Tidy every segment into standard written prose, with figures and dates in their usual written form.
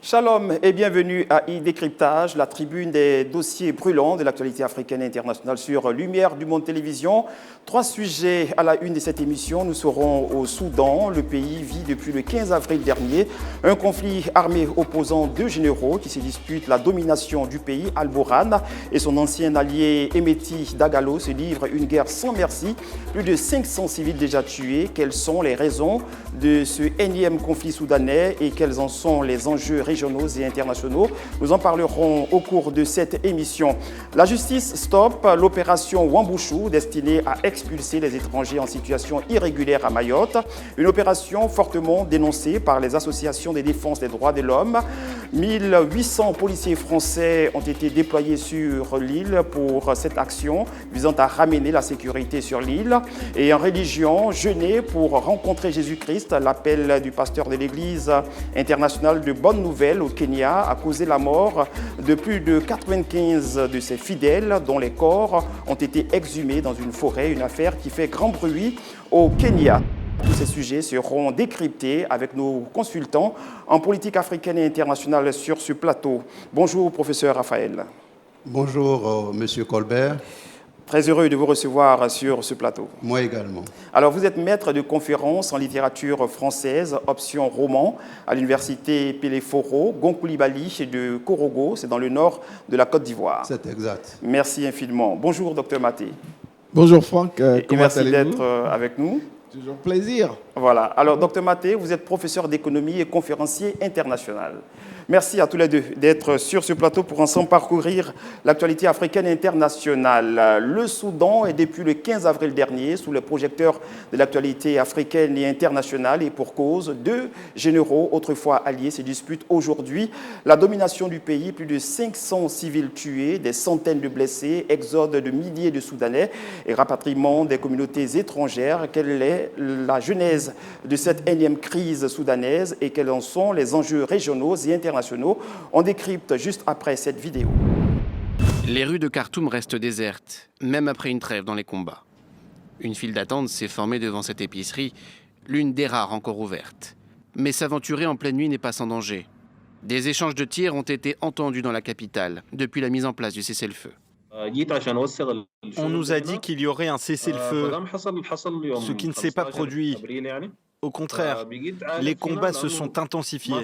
Shalom et bienvenue à e-Décryptage, la tribune des dossiers brûlants de l'actualité africaine et internationale sur Lumière du Monde Télévision. 3 sujets à la une de cette émission. Nous serons au Soudan. Le pays vit depuis le 15 avril dernier un conflit armé opposant 2 généraux qui se disputent la domination du pays. Al-Bourhan et son ancien allié Emeti Dagalo se livrent une guerre sans merci. Plus de 500 civils déjà tués. Quelles sont les raisons de ce énième conflit soudanais et quels en sont les enjeux régionaux et internationaux? Nous en parlerons au cours de cette émission. La justice stoppe l'opération Wambushu destinée à expulser les étrangers en situation irrégulière à Mayotte. Une opération fortement dénoncée par les associations de défense des droits de l'homme. 1800 policiers français ont été déployés sur l'île pour cette action visant à ramener la sécurité sur l'île. Et en religion, jeûner pour rencontrer Jésus-Christ, l'appel du pasteur de l'Église internationale de Bonne Nouvelle au Kenya a causé la mort de plus de 95 de ses fidèles dont les corps ont été exhumés dans une forêt, une affaire qui fait grand bruit au Kenya. Tous ces sujets seront décryptés avec nos consultants en politique africaine et internationale sur ce plateau. Bonjour, professeur Raphaël. Bonjour, monsieur Colbert. Très heureux de vous recevoir sur ce plateau. Moi également. Alors, vous êtes maître de conférences en littérature française, option roman, à l'université Pelé-Foro, Gonkoulibaly de Korogo, c'est dans le nord de la Côte d'Ivoire. C'est exact. Merci infiniment. Bonjour, docteur Maté. Bonjour Franck, comment merci allez-vous? d'être avec nous. Toujours plaisir. Voilà. Alors, docteur Maté, vous êtes professeur d'économie et conférencier international. Merci à tous les deux d'être sur ce plateau pour ensemble parcourir l'actualité africaine et internationale. Le Soudan est depuis le 15 avril dernier sous les projecteurs de l'actualité africaine et internationale et pour cause, 2 généraux autrefois alliés se disputent aujourd'hui la domination du pays. Plus de 500 civils tués, des centaines de blessés, exode de milliers de Soudanais et rapatriement des communautés étrangères. Quelle est la genèse de cette énième crise soudanaise et quels en sont les enjeux régionaux et internationaux? On décrypte juste après cette vidéo. Les rues de Khartoum restent désertes, même après une trêve dans les combats. Une file d'attente s'est formée devant cette épicerie, l'une des rares encore ouvertes. Mais s'aventurer en pleine nuit n'est pas sans danger. Des échanges de tirs ont été entendus dans la capitale depuis la mise en place du cessez-le-feu. On nous a dit qu'il y aurait un cessez-le-feu, ce qui ne s'est pas produit. Au contraire, les combats se sont intensifiés.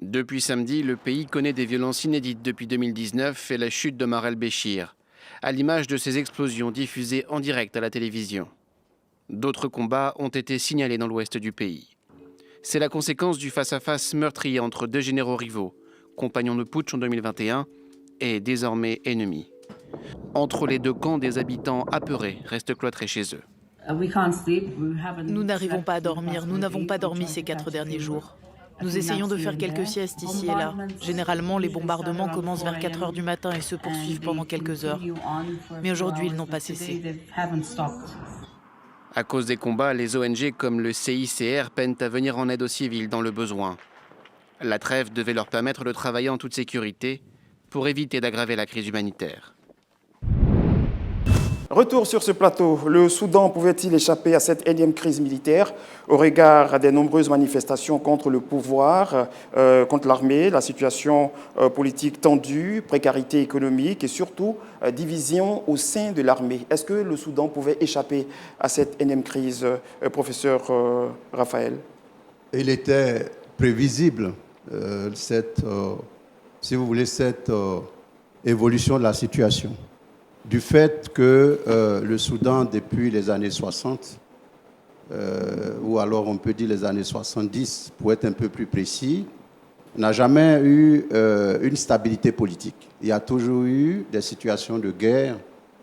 Depuis samedi, le pays connaît des violences inédites depuis 2019 et la chute de Mar el-Béchir, à l'image de ces explosions diffusées en direct à la télévision. D'autres combats ont été signalés dans l'ouest du pays. C'est la conséquence du face-à-face meurtrier entre 2 généraux rivaux, compagnons de putsch en 2021 et désormais ennemis. Entre les 2 camps, des habitants apeurés restent cloîtrés chez eux. Nous n'arrivons pas à dormir, nous n'avons pas dormi ces 4 derniers jours. Nous essayons de faire quelques siestes ici et là. Généralement, les bombardements commencent vers 4 heures du matin et se poursuivent pendant quelques heures. Mais aujourd'hui, ils n'ont pas cessé. À cause des combats, les ONG comme le CICR peinent à venir en aide aux civils dans le besoin. La trêve devait leur permettre de travailler en toute sécurité pour éviter d'aggraver la crise humanitaire. Retour sur ce plateau. Le Soudan pouvait-il échapper à cette énième crise militaire au regard des nombreuses manifestations contre le pouvoir, contre l'armée, la situation politique tendue, précarité économique et surtout division au sein de l'armée? Est-ce que le Soudan pouvait échapper à cette énième crise, professeur Raphaël? Il était prévisible, si vous voulez, cette évolution de la situation. Du fait que le Soudan, depuis les années 60, ou alors on peut dire les années 70, pour être un peu plus précis, n'a jamais eu une stabilité politique. Il y a toujours eu des situations de guerre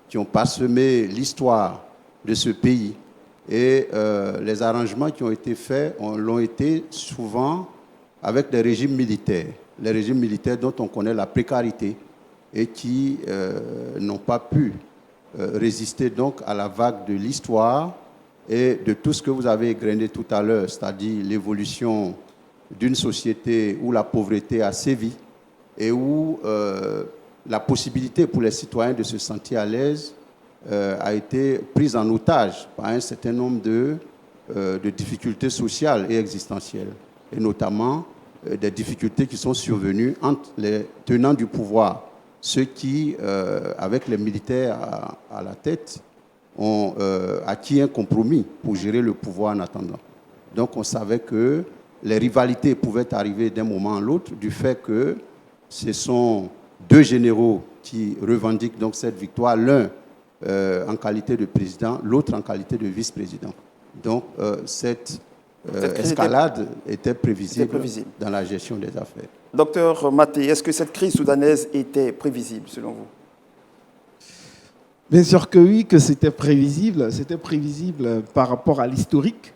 qui ont parsemé l'histoire de ce pays. Et les arrangements qui ont été faits l'ont été souvent avec des régimes militaires. Les régimes militaires dont on connaît la précarité, et qui n'ont pas pu résister donc à la vague de l'histoire et de tout ce que vous avez égrené tout à l'heure, c'est-à-dire l'évolution d'une société où la pauvreté a sévi et où la possibilité pour les citoyens de se sentir à l'aise a été prise en otage par un certain nombre de difficultés sociales et existentielles, et notamment des difficultés qui sont survenues entre les tenants du pouvoir, ceux qui, avec les militaires à la tête, ont acquis un compromis pour gérer le pouvoir en attendant. Donc on savait que les rivalités pouvaient arriver d'un moment à l'autre du fait que ce sont deux généraux qui revendiquent donc cette victoire, l'un en qualité de président, l'autre en qualité de vice-président. Donc cette escalade était prévisible dans la gestion des affaires. Docteur Maté, est-ce que cette crise soudanaise était prévisible selon vous? Bien sûr que oui, que c'était prévisible. C'était prévisible par rapport à l'historique.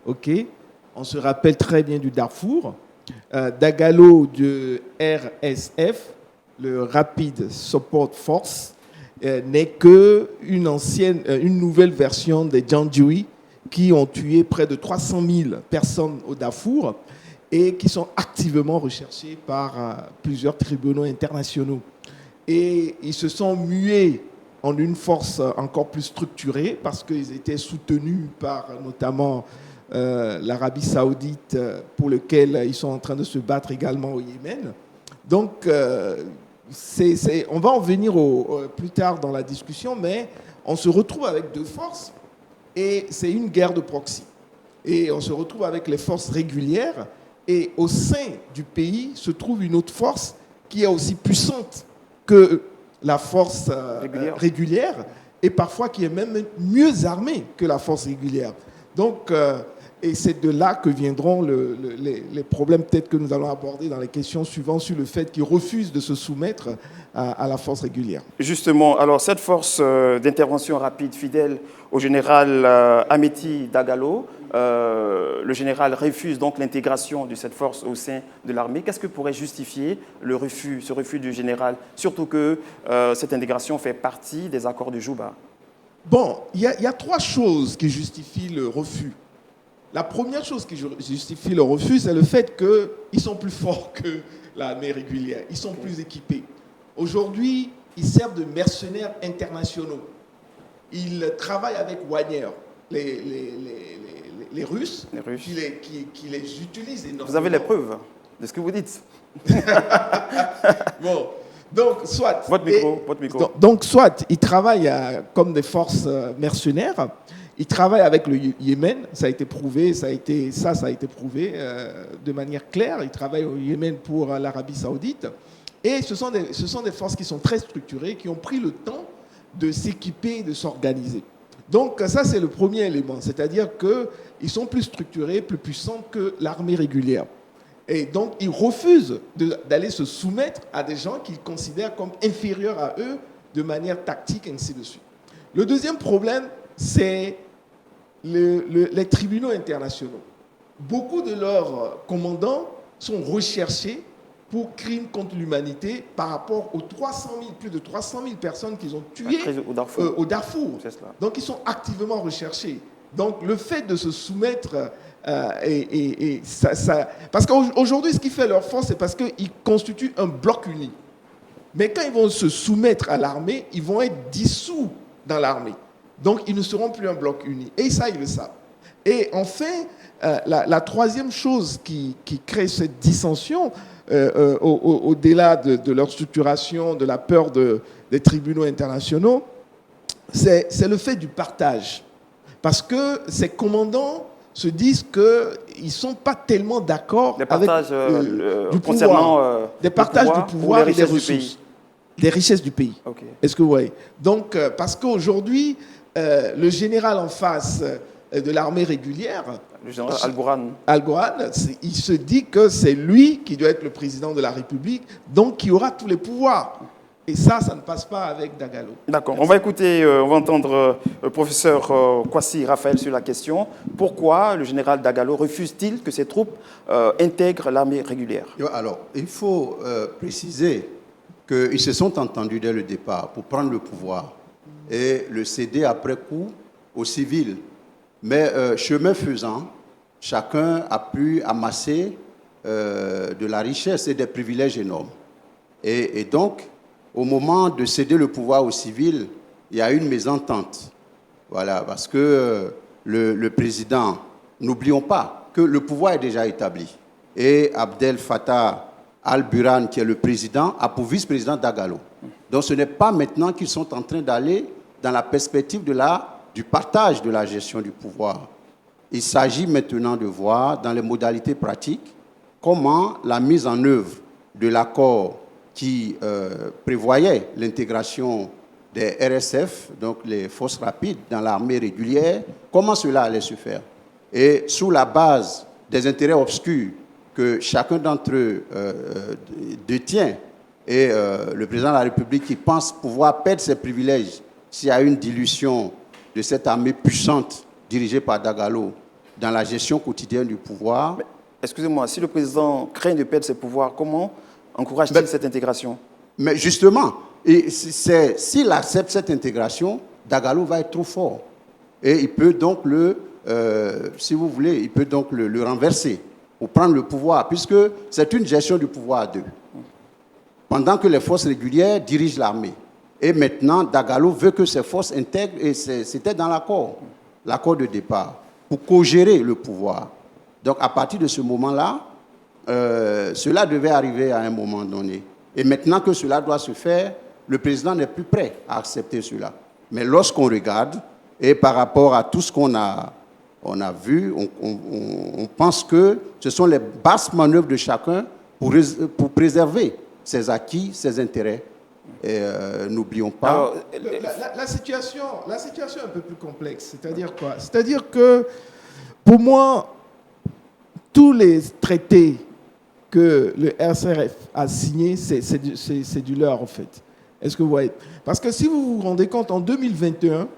Okay. On se rappelle très bien du Darfour. Dagalo de RSF, le Rapid Support Force, n'est qu'une nouvelle version des Janjaweed qui ont tué près de 300 000 personnes au Darfour et qui sont activement recherchés par plusieurs tribunaux internationaux. Et ils se sont mués en une force encore plus structurée parce qu'ils étaient soutenus par notamment l'Arabie Saoudite pour lequel ils sont en train de se battre également au Yémen. Donc, on va en venir plus tard dans la discussion, mais on se retrouve avec deux forces et c'est une guerre de proxy. Et on se retrouve avec les forces régulières et au sein du pays se trouve une autre force qui est aussi puissante que la force régulière et parfois qui est même mieux armée que la force régulière. Donc, et c'est de là que viendront les problèmes peut-être que nous allons aborder dans les questions suivantes sur le fait qu'ils refusent de se soumettre à la force régulière. Justement, alors cette force d'intervention rapide fidèle au général Ameti Dagalo, le général refuse donc l'intégration de cette force au sein de l'armée. Qu'est-ce que pourrait justifier ce refus du général, surtout que cette intégration fait partie des accords de Juba? Bon, il y a trois choses qui justifient le refus. La première chose qui justifie le refus, c'est le fait qu'ils sont plus forts que l'armée régulière. Ils sont plus équipés. Aujourd'hui, ils servent de mercenaires internationaux. Ils travaillent avec Wagner, les Russes, qui les utilisent énormément. Vous avez les preuves de ce que vous dites. Bon, donc soit... Votre micro. Donc soit ils travaillent comme des forces mercenaires. Ils travaillent avec le Yémen, ça a été prouvé, ça a été prouvé de manière claire. Ils travaillent au Yémen pour l'Arabie Saoudite. Et ce sont des forces qui sont très structurées, qui ont pris le temps de s'équiper et de s'organiser. Donc ça, c'est le premier élément. C'est-à-dire qu'ils sont plus structurés, plus puissants que l'armée régulière. Et donc, ils refusent d'aller se soumettre à des gens qu'ils considèrent comme inférieurs à eux de manière tactique, ainsi de suite. Le deuxième problème, c'est les tribunaux internationaux. Beaucoup de leurs commandants sont recherchés pour crimes contre l'humanité par rapport aux plus de 300 000 personnes qu'ils ont tuées au Darfour. Donc, ils sont activement recherchés. Donc, le fait de se soumettre, parce qu'aujourd'hui, ce qui fait leur force, c'est parce qu'ils constituent un bloc uni. Mais quand ils vont se soumettre à l'armée, ils vont être dissous dans l'armée. Donc, ils ne seront plus un bloc uni. Et ça, ils le savent. Et enfin, la troisième chose qui crée cette dissension, au-delà de leur structuration, de la peur des tribunaux internationaux, c'est le fait du partage. Parce que ces commandants se disent qu'ils ne sont pas tellement d'accord avec du pouvoir. Des partages du pouvoir et des ressources. Des richesses du pays. Okay. Est-ce que vous voyez? Donc, parce qu'aujourd'hui, le général en face de l'armée régulière, le général Al-Goran, il se dit que c'est lui qui doit être le président de la République, donc qui aura tous les pouvoirs. Et ça ne passe pas avec Dagalo. D'accord. On va entendre le professeur Kwasi Raphaël sur la question. Pourquoi le général Dagalo refuse-t-il que ses troupes intègrent l'armée régulière? Alors, il faut préciser qu'ils se sont entendus dès le départ pour prendre le pouvoir et le céder après coup aux civils. Mais chemin faisant, chacun a pu amasser de la richesse et des privilèges énormes. Et donc, au moment de céder le pouvoir aux civils, il y a une mésentente. Voilà, parce que le président, n'oublions pas que le pouvoir est déjà établi. et Abdel Fattah al-Burhan, qui est le président, a pour vice-président Dagalo. Donc ce n'est pas maintenant qu'ils sont en train d'aller dans la perspective du partage de la gestion du pouvoir. Il s'agit maintenant de voir dans les modalités pratiques comment la mise en œuvre de l'accord qui prévoyait l'intégration des RSF, donc les forces rapides, dans l'armée régulière, comment cela allait se faire. Et sous la base des intérêts obscurs que chacun d'entre eux détient, et le président de la République qui pense pouvoir perdre ses privilèges s'il y a une dilution de cette armée puissante dirigée par Dagalo dans la gestion quotidienne du pouvoir. Excusez-moi, si le président craint de perdre ses pouvoirs, comment encourage-t-il cette intégration? Mais justement, s'il accepte cette intégration, Dagalo va être trop fort. Et il peut donc si vous voulez, il peut donc le renverser pour prendre le pouvoir, puisque c'est une gestion du pouvoir à deux. Pendant que les forces régulières dirigent l'armée. Et maintenant, Dagalo veut que ces forces intègrent, et c'était dans l'accord de départ, pour co-gérer le pouvoir. Donc, à partir de ce moment-là, cela devait arriver à un moment donné. Et maintenant que cela doit se faire, le président n'est plus prêt à accepter cela. Mais lorsqu'on regarde, et par rapport à tout ce qu'on a vu, on pense que ce sont les basses manœuvres de chacun pour préserver ses acquis, ses intérêts. Et n'oublions pas... Alors, la situation est un peu plus complexe. C'est-à-dire quoi? C'est-à-dire que, pour moi, tous les traités que le RCRF a signés, c'est du leurre, en fait. Est-ce que vous voyez? Parce que si vous vous rendez compte, en 2021,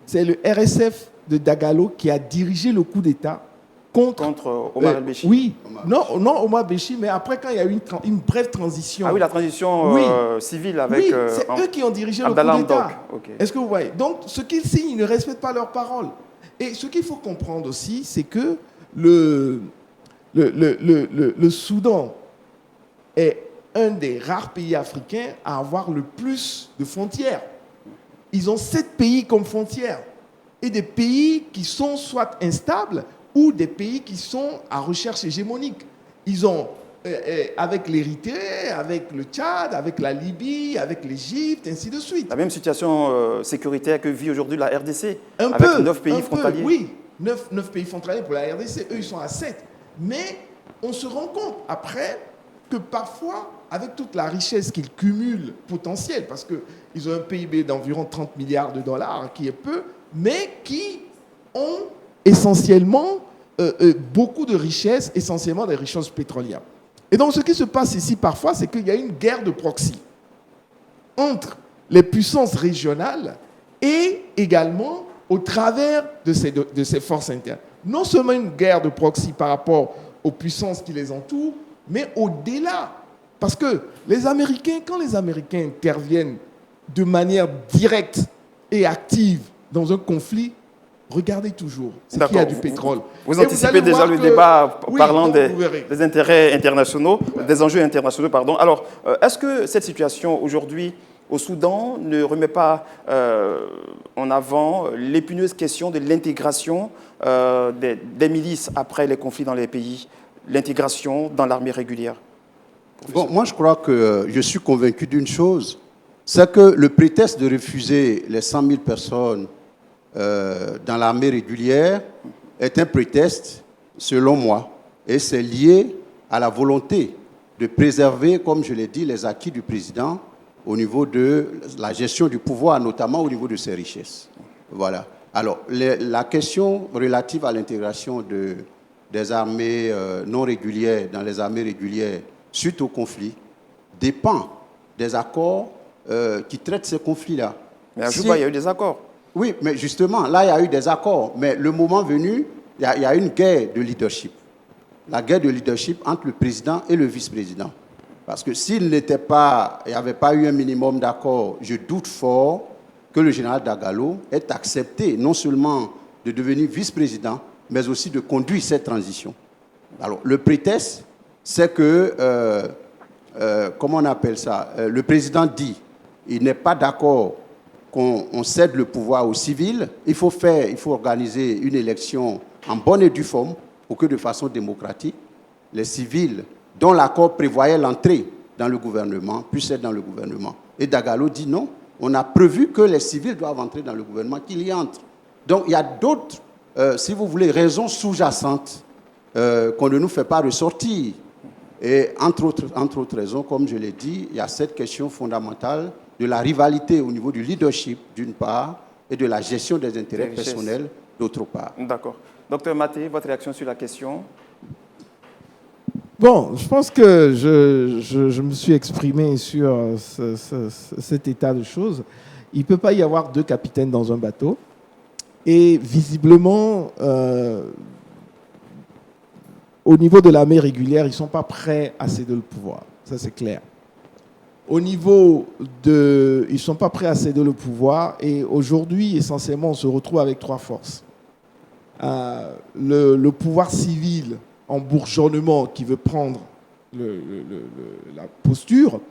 c'est le RSF de Dagalo qui a dirigé le coup d'État contre Omar el-Béchir. Oui, non, Omar el-Béchir, mais après, quand il y a eu une brève transition. Ah oui, la transition civile avec... Oui, c'est eux qui ont dirigé le coup d'État. Okay. Est-ce que vous voyez? Donc, ce qu'ils signent, ils ne respectent pas leurs paroles. Et ce qu'il faut comprendre aussi, c'est que le Soudan est un des rares pays africains à avoir le plus de frontières. Ils ont 7 pays comme frontières. Et des pays qui sont soit instables ou des pays qui sont à recherche hégémonique. Ils ont, avec l'Érythrée, avec le Tchad, avec la Libye, avec l'Égypte, ainsi de suite. La même situation sécuritaire que vit aujourd'hui la RDC, avec 9 pays frontaliers. Oui, 9 pays frontaliers pour la RDC. Eux, ils sont à 7. Mais on se rend compte après que parfois, avec toute la richesse qu'ils cumulent potentielle, parce qu'ils ont un PIB d'environ 30 milliards de dollars, qui est peu, mais qui ont essentiellement beaucoup de richesses, essentiellement des richesses pétrolières. Et donc, ce qui se passe ici parfois, c'est qu'il y a une guerre de proxy entre les puissances régionales et également au travers de ces forces internes. Non seulement une guerre de proxy par rapport aux puissances qui les entourent, mais au-delà. Parce que les Américains, quand les Américains interviennent de manière directe et active dans un conflit, regardez toujours, c'est qu'il y a du pétrole. Vous anticipez déjà le débat parlant des intérêts internationaux, des enjeux internationaux, pardon. Alors, est-ce que cette situation aujourd'hui au Soudan ne remet pas en avant l'épineuse question de l'intégration des milices après les conflits dans les pays, l'intégration dans l'armée régulière? Bon, moi, je crois que je suis convaincu d'une chose, c'est que le prétexte de refuser les 100 000 personnes dans l'armée régulière est un prétexte, selon moi, et c'est lié à la volonté de préserver, comme je l'ai dit, les acquis du président au niveau de la gestion du pouvoir, notamment au niveau de ses richesses. Voilà. Alors, la question relative à l'intégration des armées non régulières dans les armées régulières suite au conflit dépend des accords qui traitent ces conflits-là. Mais à Juba, il y a eu des accords. Oui, mais justement, là, il y a eu des accords. Mais le moment venu, il y a une guerre de leadership. La guerre de leadership entre le président et le vice-président. Parce que s'il n'y avait pas eu un minimum d'accord, je doute fort que le général Dagalo ait accepté non seulement de devenir vice-président, mais aussi de conduire cette transition. Alors, le prétexte, c'est que, comment on appelle ça, le président dit, il n'est pas d'accord qu'on cède le pouvoir aux civils, il faut organiser une élection en bonne et due forme pour que de façon démocratique, les civils dont l'accord prévoyait l'entrée dans le gouvernement puissent être dans le gouvernement. Et Dagalo dit non, on a prévu que les civils doivent entrer dans le gouvernement, qu'ils y entrent. Donc il y a d'autres, si vous voulez, raisons sous-jacentes qu'on ne nous fait pas ressortir. Et entre autres raisons, comme je l'ai dit, il y a cette question fondamentale de la rivalité au niveau du leadership, d'une part, et de la gestion des intérêts personnels, d'autre part. D'accord. Docteur Maté, votre réaction sur la question? Bon, je pense que je me suis exprimé sur cet état de choses. Il ne peut pas y avoir deux capitaines dans un bateau. Et visiblement, au niveau de l'armée régulière, ils ne sont pas prêts à céder le pouvoir. Ça, c'est clair. Au niveau de... Ils ne sont pas prêts à céder le pouvoir. Et aujourd'hui, essentiellement, on se retrouve avec trois forces. Le pouvoir civil en bourgeonnement qui veut prendre la posture,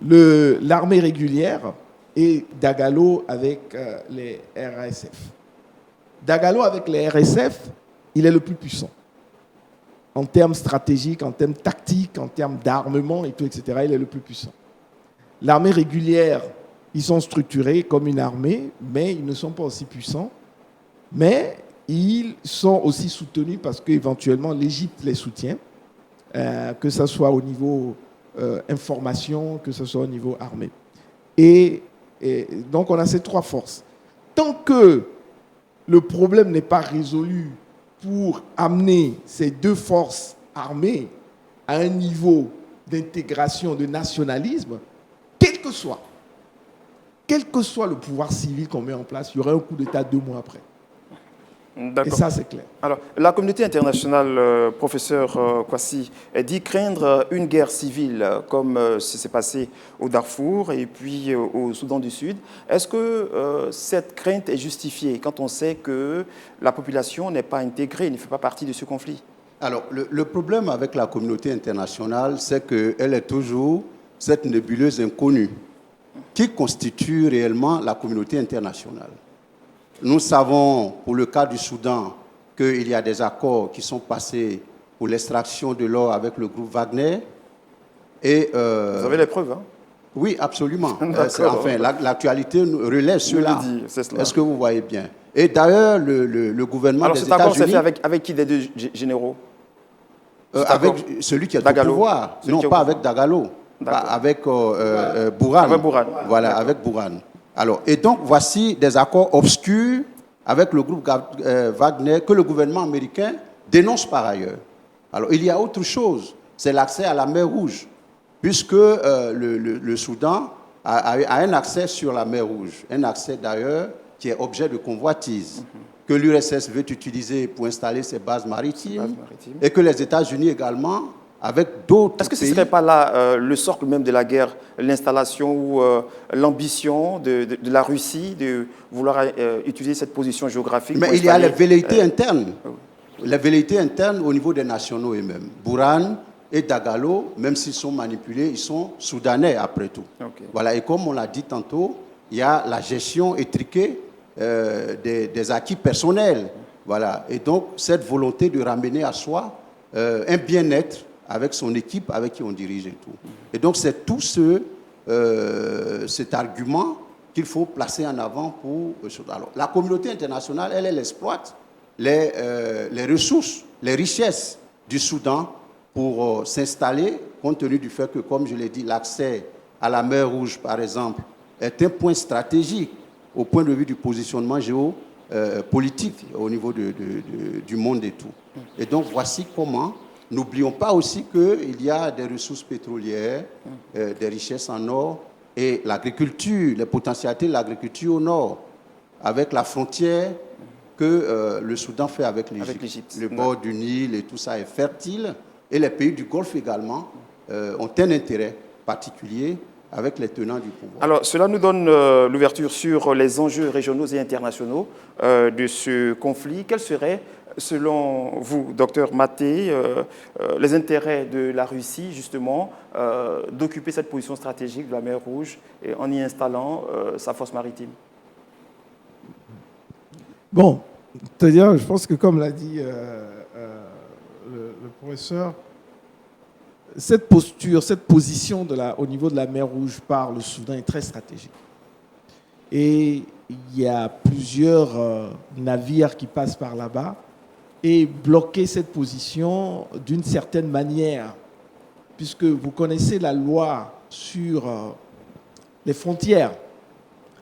l'armée régulière et Dagalo avec les RSF. Dagalo avec les RSF, il est le plus puissant. En termes stratégiques, en termes tactiques, en termes d'armement et tout, etc., il est le plus puissant. L'armée régulière, ils sont structurés comme une armée, mais ils ne sont pas aussi puissants. Mais ils sont aussi soutenus parce qu'éventuellement l'Égypte les soutient, que ce soit au niveau information, que ce soit au niveau armée. Et donc on a ces trois forces. Tant que le problème n'est pas résolu pour amener ces deux forces armées à un niveau d'intégration, de nationalisme, quel que soit le pouvoir civil qu'on met en place, il y aura un coup d'État 2 mois après. Et ça, c'est clair. Alors, la communauté internationale, professeur Kwasi, dit craindre une guerre civile comme ce qui s'est passé au Darfour et puis au Soudan du Sud. Est-ce que cette crainte est justifiée quand on sait que la population n'est pas intégrée, ne fait pas partie de ce conflit? Alors, le problème avec la communauté internationale, c'est qu'elle est toujours cette nébuleuse inconnue qui constitue réellement la communauté internationale. Nous savons, pour le cas du Soudan, qu'il y a des accords qui sont passés pour l'extraction de l'or avec le groupe Wagner. Et, vous avez les preuves, hein? Oui, absolument. Enfin, l'actualité relève cela. Est-ce que vous voyez bien? Et d'ailleurs, le gouvernement des États-Unis... Alors cet accord s'est fait avec qui des deux généraux? Avec celui qui est au pouvoir. Non, pas avec Dagalo. Avec Bourhan. Avec Bourhan. Voilà, avec Bourhan. Alors, et donc, voici des accords obscurs avec le groupe Wagner que le gouvernement américain dénonce par ailleurs. Alors, il y a autre chose, c'est l'accès à la mer Rouge, puisque le Soudan a un accès sur la mer Rouge, un accès d'ailleurs qui est objet de convoitise, que l'URSS veut utiliser pour installer ses bases maritimes, et que les États-Unis également, avec d'autres pays... Est-ce que ce ne serait pas là le socle même de la guerre, l'installation ou l'ambition de la Russie de vouloir utiliser cette position géographique? Mais il y a les velléités internes. Les velléités internes au niveau des nationaux eux-mêmes. Bourhan et Dagalo, même s'ils sont manipulés, ils sont soudanais après tout. Okay. Voilà. Et comme on l'a dit tantôt, il y a la gestion étriquée des acquis personnels. Voilà. Et donc, cette volonté de ramener à soi un bien-être avec son équipe, avec qui on dirige et tout. Et donc, c'est tout cet argument qu'il faut placer en avant pour... Alors, la communauté internationale, elle exploite les ressources, les richesses du Soudan pour s'installer, compte tenu du fait que, comme je l'ai dit, l'accès à la mer Rouge, par exemple, est un point stratégique au point de vue du positionnement géopolitique au niveau du monde et tout. Et donc, voici comment... N'oublions pas aussi qu'il y a des ressources pétrolières, des richesses en or et l'agriculture, les potentialités de l'agriculture au nord, avec la frontière que le Soudan fait avec l'Égypte. Le bord du Nil et tout ça est fertile et les pays du Golfe également ont un intérêt particulier avec les tenants du pouvoir. Alors, cela nous donne l'ouverture sur les enjeux régionaux et internationaux de ce conflit. Quels seraient, selon vous, docteur Maté, les intérêts de la Russie, justement, d'occuper cette position stratégique de la mer Rouge et en y installant sa force maritime? Bon, c'est-à-dire, je pense que comme l'a dit le Professeur, cette posture, cette position au niveau de la mer Rouge par le Soudan est très stratégique. Et il y a plusieurs navires qui passent par là-bas et bloquer cette position d'une certaine manière, puisque vous connaissez la loi sur les frontières.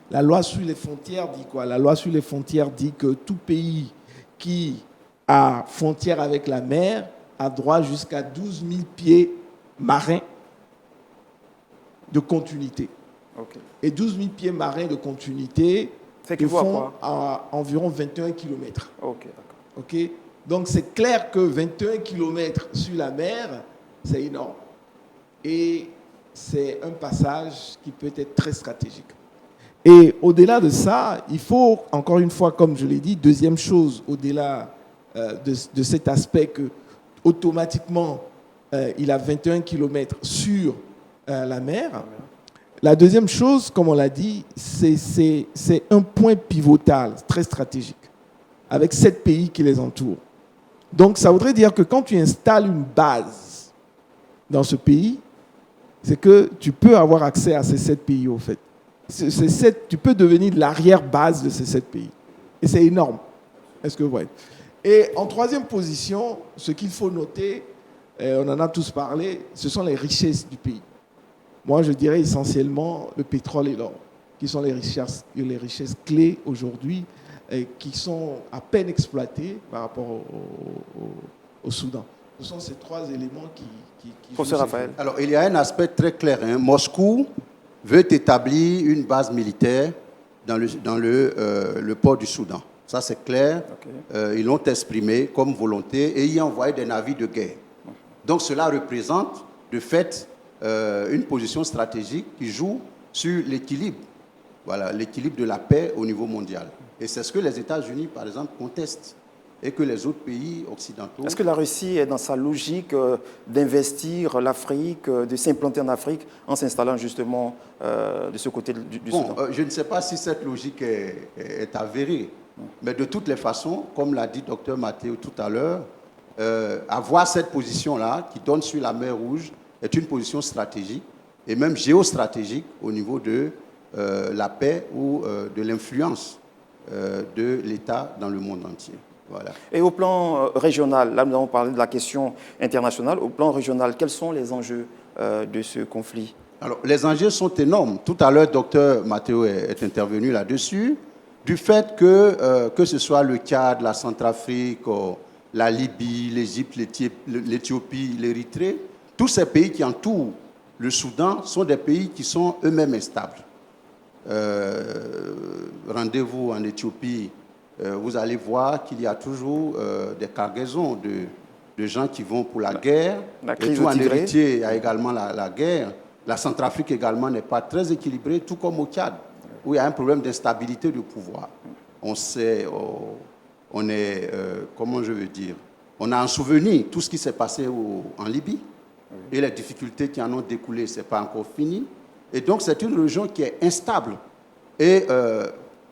La loi sur les frontières dit quoi? La loi sur les frontières dit que tout pays qui a frontière avec la mer a droit jusqu'à 12 000 pieds marins de continuité. Okay. Et 12 000 pieds marins de continuité font à environ 21 km. Okay, okay? Donc c'est clair que 21 km sur la mer, c'est énorme. Et c'est un passage qui peut être très stratégique. Et au-delà de ça, il faut, encore une fois, comme je l'ai dit, deuxième chose, au-delà de cet aspect que automatiquement, il a 21 km sur la mer. La deuxième chose, comme on l'a dit, c'est un point pivotal, très stratégique, avec 7 pays qui les entourent. Donc, ça voudrait dire que quand tu installes une base dans ce pays, c'est que tu peux avoir accès à ces 7 pays, au fait. Tu peux devenir l'arrière-base de ces 7 pays. Et c'est énorme. Est-ce que vous voyez? Et en troisième position, ce qu'il faut noter, on en a tous parlé, ce sont les richesses du pays. Moi, je dirais essentiellement le pétrole et l'or, qui sont les richesses clés aujourd'hui, qui sont à peine exploitées par rapport au Soudan. Ce sont ces 3 éléments qui Professeur Raphaël. Alors, il y a un aspect très clair. Moscou veut établir une base militaire dans le port du Soudan. Ça, c'est clair. Okay. Ils l'ont exprimé comme volonté et y envoyé des navires de guerre. Donc, cela représente, de fait, une position stratégique qui joue sur l'équilibre. Voilà, l'équilibre de la paix au niveau mondial. Et c'est ce que les États-Unis, par exemple, contestent et que les autres pays occidentaux... Est-ce que la Russie est dans sa logique d'investir l'Afrique, de s'implanter en Afrique en s'installant justement de ce côté du Soudan? Je ne sais pas si cette logique est avérée, mais de toutes les façons, comme l'a dit Dr Mathéo tout à l'heure, avoir cette position-là qui donne sur la mer Rouge est une position stratégique et même géostratégique au niveau de la paix ou de l'influence de l'État dans le monde entier. Voilà. Et au plan régional, là nous avons parlé de la question internationale, au plan régional, quels sont les enjeux de ce conflit? Alors, les enjeux sont énormes. Tout à l'heure, Dr Mathéo est intervenu là-dessus, du fait que ce soit le Tchad, la Centrafrique, la Libye, l'Égypte, l'Éthiopie, l'Érythrée, tous ces pays qui entourent le Soudan sont des pays qui sont eux-mêmes instables. Rendez-vous en Éthiopie, vous allez voir qu'il y a toujours des cargaisons de gens qui vont pour la guerre. La crise et tout en Tigré. héritier, il y a également la guerre. La Centrafrique également n'est pas très équilibrée, tout comme au Tchad, où il y a un problème d'instabilité du pouvoir. On sait, on est, comment je veux dire, on a en souvenir tout ce qui s'est passé en Libye et les difficultés qui en ont découlé, ce n'est pas encore fini. Et donc, c'est une région qui est instable. Et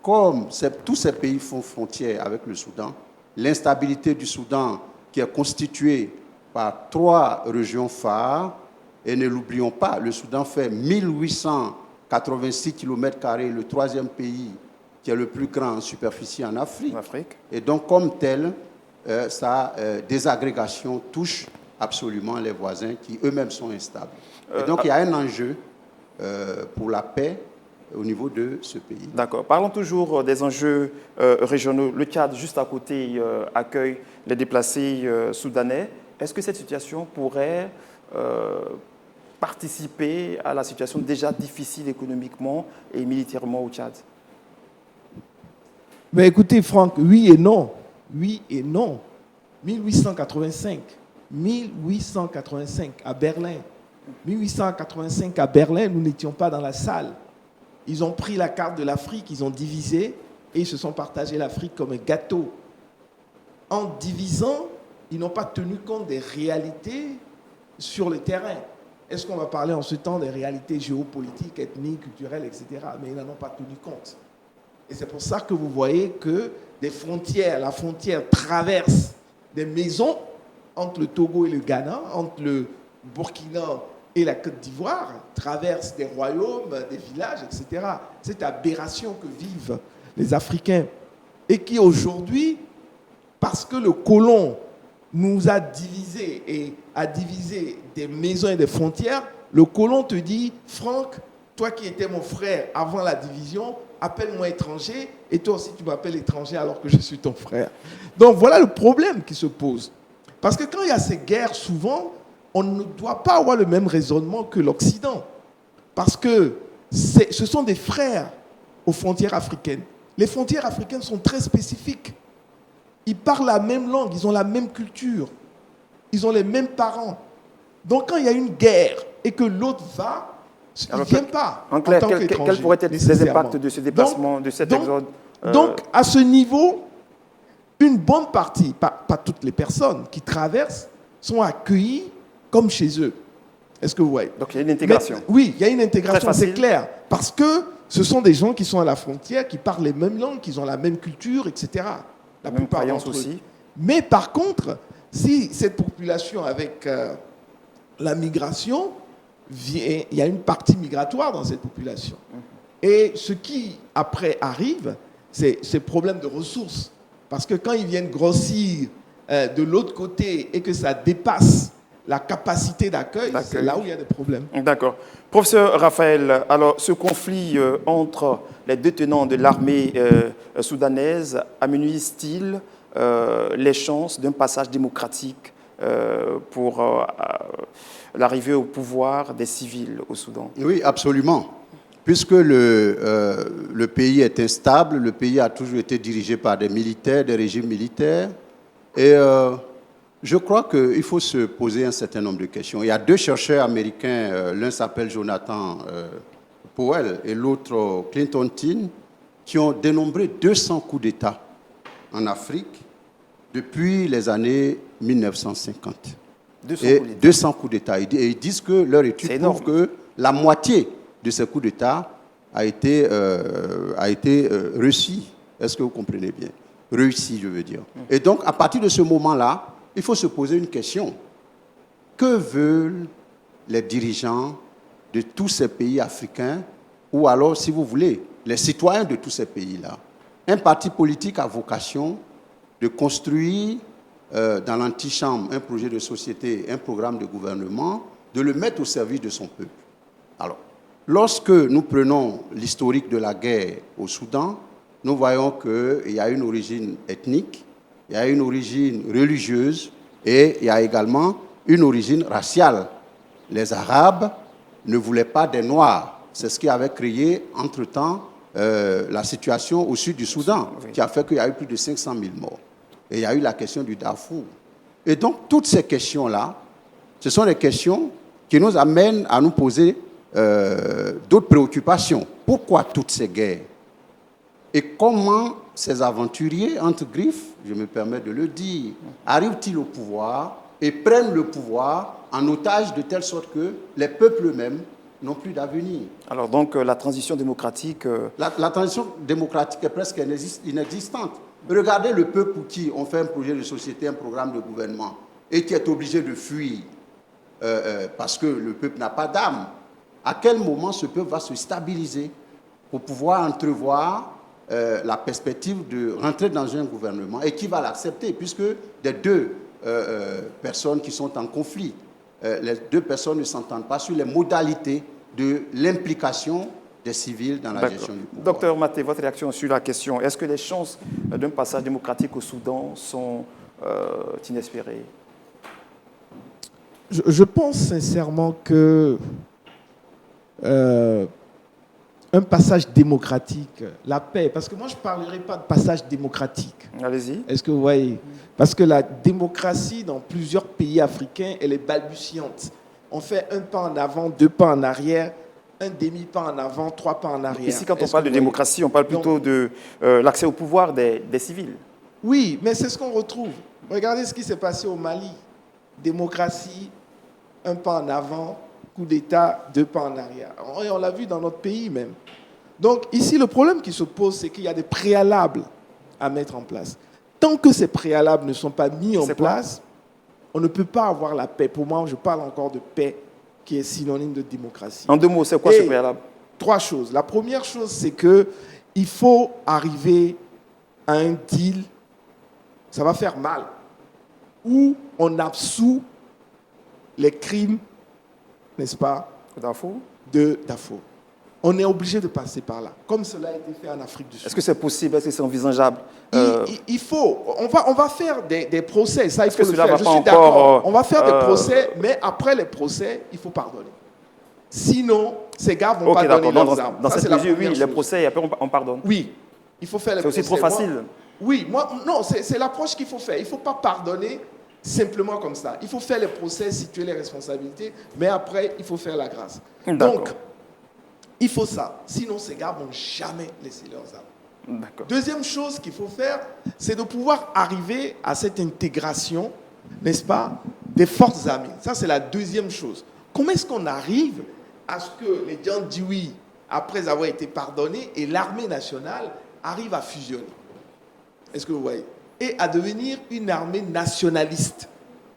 comme tous ces pays font frontière avec le Soudan, l'instabilité du Soudan, qui est constituée par 3 régions phares, et ne l'oublions pas, le Soudan fait 1886 km², le 3e pays qui est le plus grand en superficie en Afrique. Et donc, comme tel, sa désagrégation touche absolument les voisins qui eux-mêmes sont instables. Et donc, il y a un enjeu pour la paix au niveau de ce pays. D'accord. Parlons toujours des enjeux régionaux. Le Tchad, juste à côté, accueille les déplacés soudanais. Est-ce que cette situation pourrait participer à la situation déjà difficile économiquement et militairement au Tchad? Mais écoutez, Franck, oui et non. Oui et non. 1885 à Berlin. 1885 à Berlin, nous n'étions pas dans la salle. Ils ont pris la carte de l'Afrique, ils ont divisé et ils se sont partagés l'Afrique comme un gâteau. En divisant, ils n'ont pas tenu compte des réalités sur le terrain. Est-ce qu'on va parler en ce temps des réalités géopolitiques, ethniques, culturelles, etc. Mais ils n'en ont pas tenu compte. Et c'est pour ça que vous voyez que la frontière traverse des maisons entre le Togo et le Ghana, entre le Burkina et la Côte d'Ivoire, traverse des royaumes, des villages, etc. Cette aberration que vivent les Africains et qui aujourd'hui, parce que le colon nous a divisés et a divisé des maisons et des frontières, le colon te dit, Franck, toi qui étais mon frère avant la division, appelle-moi étranger, et toi aussi tu m'appelles étranger alors que je suis ton frère. Donc voilà le problème qui se pose. Parce que quand il y a ces guerres, souvent, on ne doit pas avoir le même raisonnement que l'Occident. Parce que ce sont des frères aux frontières africaines. Les frontières africaines sont très spécifiques. Ils parlent la même langue, ils ont la même culture, ils ont les mêmes parents. Donc quand il y a une guerre et que l'autre va, il ne vient pas en clair, tant qu'étranger. Quels pourraient être les impacts de ce déplacement, de cet exode Donc, à ce niveau, une bonne partie, pas toutes les personnes qui traversent, sont accueillies comme chez eux. Est-ce que vous voyez? Donc il y a une intégration. Oui, il y a une intégration, c'est clair. Parce que ce sont des gens qui sont à la frontière, qui parlent les mêmes langues, qui ont la même culture, etc. La même croyance aussi. Mais par contre, si cette population avec la migration, il y a une partie migratoire dans cette population. Et ce qui, après, arrive, c'est ce problème de ressources. Parce que quand ils viennent grossir de l'autre côté et que ça dépasse la capacité d'accueil, c'est là où il y a des problèmes. D'accord. Professeur Raphaël, alors ce conflit entre les deux tenants de l'armée soudanaise amenuise-t-il les chances d'un passage démocratique pour l'arrivée au pouvoir des civils au Soudan? Oui, absolument. Puisque le pays est instable, le pays a toujours été dirigé par des militaires, des régimes militaires. Et je crois qu'il faut se poser un certain nombre de questions. Il y a deux chercheurs américains, l'un s'appelle Jonathan Powell et l'autre Clinton Tin, qui ont dénombré 200 coups d'État en Afrique depuis les années 1950. 200 coups d'État. Et ils disent que leur étude prouve que la moitié de ces coups d'État a été réussi. Est-ce que vous comprenez bien? Réussi, je veux dire. Et donc, à partir de ce moment-là, il faut se poser une question. Que veulent les dirigeants de tous ces pays africains, ou alors, si vous voulez, les citoyens de tous ces pays-là? Un parti politique a vocation de construire dans l'antichambre un projet de société, un programme de gouvernement, de le mettre au service de son peuple. Alors, lorsque nous prenons l'historique de la guerre au Soudan, nous voyons qu'il y a une origine ethnique, il y a une origine religieuse et il y a également une origine raciale. Les Arabes ne voulaient pas des Noirs. C'est ce qui avait créé, entre-temps, la situation au sud du Soudan, qui a fait qu'il y a eu plus de 500 000 morts. Et il y a eu la question du Darfour. Et donc, toutes ces questions-là, ce sont des questions qui nous amènent à nous poser d'autres préoccupations. Pourquoi toutes ces guerres? Et comment ces aventuriers, entre griffes, je me permets de le dire, arrivent-ils au pouvoir et prennent le pouvoir en otage de telle sorte que les peuples eux-mêmes n'ont plus d'avenir? Alors donc la transition démocratique... La transition démocratique est presque inexistante. Regardez le peuple pour qui on fait un projet de société, un programme de gouvernement, et qui est obligé de fuir parce que le peuple n'a pas d'âme. À quel moment ce peuple va se stabiliser pour pouvoir entrevoir la perspective de rentrer dans un gouvernement et qui va l'accepter, puisque des deux personnes qui sont en conflit, les deux personnes ne s'entendent pas sur les modalités de l'implication des civils dans la gestion du pouvoir. Docteur Maté, votre réaction sur la question, est-ce que les chances d'un passage démocratique au Soudan sont inespérées? Je pense sincèrement que un passage démocratique, la paix, parce que moi je ne parlerai pas de passage démocratique. Allez-y. Est-ce que vous voyez? Parce que la démocratie dans plusieurs pays africains, elle est balbutiante. On fait un pas en avant, deux pas en arrière, un demi-pas en avant, trois pas en arrière. Ici, quand on parle de démocratie, on parle plutôt de l'accès au pouvoir des civils. Oui, mais c'est ce qu'on retrouve. Regardez ce qui s'est passé au Mali. Démocratie, un pas en avant, coup d'État, deux pas en arrière. Et on l'a vu dans notre pays même. Donc ici, le problème qui se pose, c'est qu'il y a des préalables à mettre en place. Tant que ces préalables ne sont pas mis en place, On ne peut pas avoir la paix. Pour moi, je parle encore de paix qui est synonyme de démocratie. En 2 mots, c'est quoi ce préalable? 3 choses. La première chose, c'est qu'il faut arriver à un deal, ça va faire mal, où on absout les crimes, n'est-ce pas, de Darfour. On est obligé de passer par là, comme cela a été fait en Afrique du Sud. Est-ce que c'est possible? Est-ce que c'est envisageable? Il faut. On va faire des procès. Ça, il faut le cela faire. va Je pas suis d'accord. encore, On va faire des procès, mais après les procès, il faut pardonner. Sinon, ces gars vont pas donner leurs armes. Dans Ça, cette mesure, oui, les procès, et après on pardonne. Oui, il faut faire les procès. C'est aussi trop facile. Oui, non, c'est l'approche qu'il faut faire. Il ne faut pas pardonner simplement comme ça. Il faut faire les procès, situer les responsabilités, mais après, il faut faire la grâce. Donc, il faut ça. Sinon, ces gars ne vont jamais laisser leurs armes. Deuxième chose qu'il faut faire, c'est de pouvoir arriver à cette intégration, n'est-ce pas, des forces armées. Ça, c'est la deuxième chose. Comment est-ce qu'on arrive à ce que les gens disent oui, après avoir été pardonnés, et l'armée nationale arrive à fusionner? Est-ce que vous voyez? Et à devenir une armée nationaliste.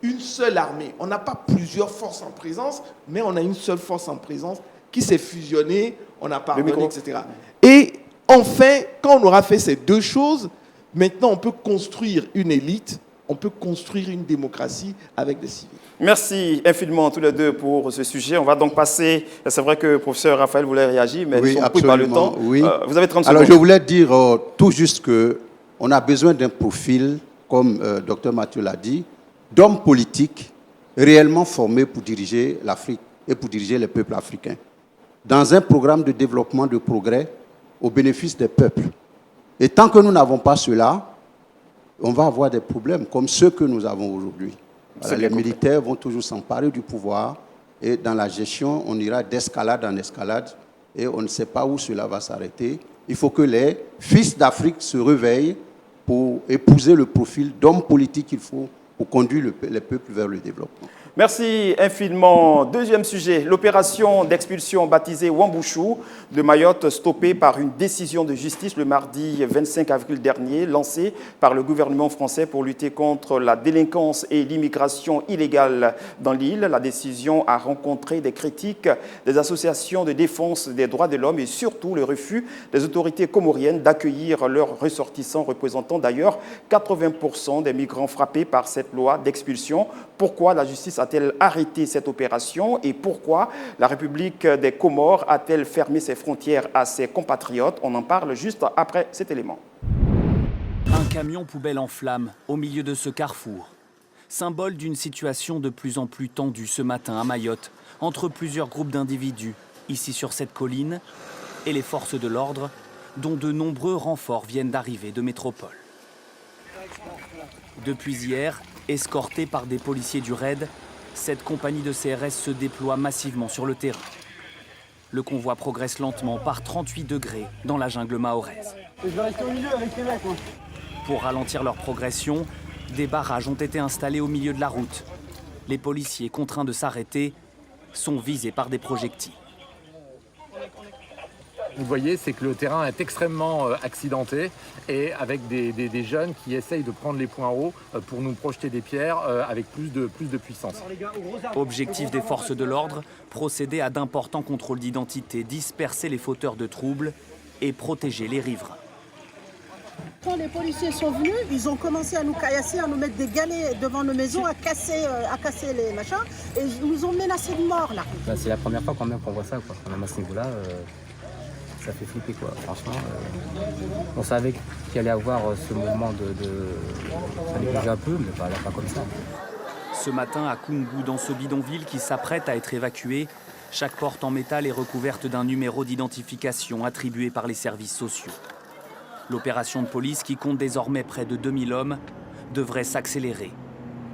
Une seule armée. On n'a pas plusieurs forces en présence, mais on a une seule force en présence qui s'est fusionnée, on a pardonné, etc. Et enfin, quand on aura fait ces 2 choses, maintenant on peut construire une élite, on peut construire une démocratie avec des civils. Merci infiniment tous les deux pour ce sujet. On va donc passer, c'est vrai que le professeur Raphaël voulait réagir, mais oui, ils sont pris par le temps. Oui. Vous avez 30 secondes. Alors je voulais dire tout juste qu'on a besoin d'un profil, comme Dr Mathieu l'a dit, d'hommes politiques réellement formés pour diriger l'Afrique et pour diriger les peuples africains, dans un programme de développement de progrès au bénéfice des peuples. Et tant que nous n'avons pas cela, on va avoir des problèmes comme ceux que nous avons aujourd'hui. Les militaires vont toujours s'emparer du pouvoir et dans la gestion, on ira d'escalade en escalade et on ne sait pas où cela va s'arrêter. Il faut que les fils d'Afrique se réveillent pour épouser le profil d'homme politique qu'il faut pour conduire les peuples vers le développement. Merci infiniment. Deuxième sujet, l'opération d'expulsion baptisée Wambushu de Mayotte, stoppée par une décision de justice le mardi 25 avril dernier, lancée par le gouvernement français pour lutter contre la délinquance et l'immigration illégale dans l'île. La décision a rencontré des critiques des associations de défense des droits de l'homme et surtout le refus des autorités comoriennes d'accueillir leurs ressortissants, représentant d'ailleurs 80% des migrants frappés par cette loi d'expulsion. Pourquoi la justice a-t-elle arrêté cette opération et pourquoi la République des Comores a-t-elle fermé ses frontières à ses compatriotes? On en parle juste après cet élément. Un camion poubelle en flammes au milieu de ce carrefour. Symbole d'une situation de plus en plus tendue ce matin à Mayotte, entre plusieurs groupes d'individus, ici sur cette colline, et les forces de l'ordre, dont de nombreux renforts viennent d'arriver de métropole. Depuis hier, escortée par des policiers du RAID, cette compagnie de CRS se déploie massivement sur le terrain. Le convoi progresse lentement par 38 degrés dans la jungle mahoraise. Je vais rester au milieu avec les mecs, moi. Pour ralentir leur progression, des barrages ont été installés au milieu de la route. Les policiers, contraints de s'arrêter, sont visés par des projectiles. Vous voyez, c'est que le terrain est extrêmement accidenté et avec des jeunes qui essayent de prendre les points hauts pour nous projeter des pierres avec plus de puissance. Objectif des forces de l'ordre, procéder à d'importants contrôles d'identité, disperser les fauteurs de troubles et protéger les riverains. Quand les policiers sont venus, ils ont commencé à nous caillasser, à nous mettre des galets devant nos maisons, à casser les machins, et ils nous ont menacés de mort là. C'est la première fois quand même qu'on voit ça, quoi. Quand même à ce niveau-là. Ça fait flipper quoi, franchement. On savait qu'il allait y avoir ce mouvement ça allait bouger un peu, mais pas comme ça. Ce matin à Koungou, dans ce bidonville qui s'apprête à être évacué, chaque porte en métal est recouverte d'un numéro d'identification attribué par les services sociaux. L'opération de police, qui compte désormais près de 2000 hommes, devrait s'accélérer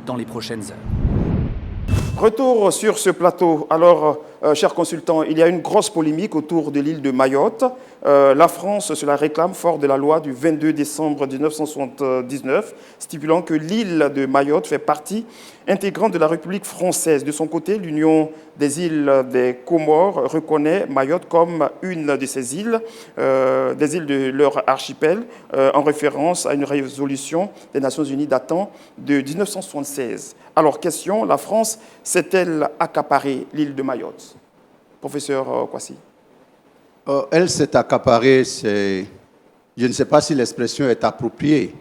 dans les prochaines heures. Retour sur ce plateau. Alors, chers consultants, il y a une grosse polémique autour de l'île de Mayotte. La France se la réclame fort de la loi du 22 décembre 1979, stipulant que l'île de Mayotte fait partie intégrante de la République française. De son côté, l'Union des îles des Comores reconnaît Mayotte comme une de ces îles, des îles de leur archipel, en référence à une résolution des Nations Unies datant de 1976. Alors, question, la France s'est-elle accaparée l'île de Mayotte? Professeur Kwasi. Elle s'est accaparée, je ne sais pas si l'expression est appropriée.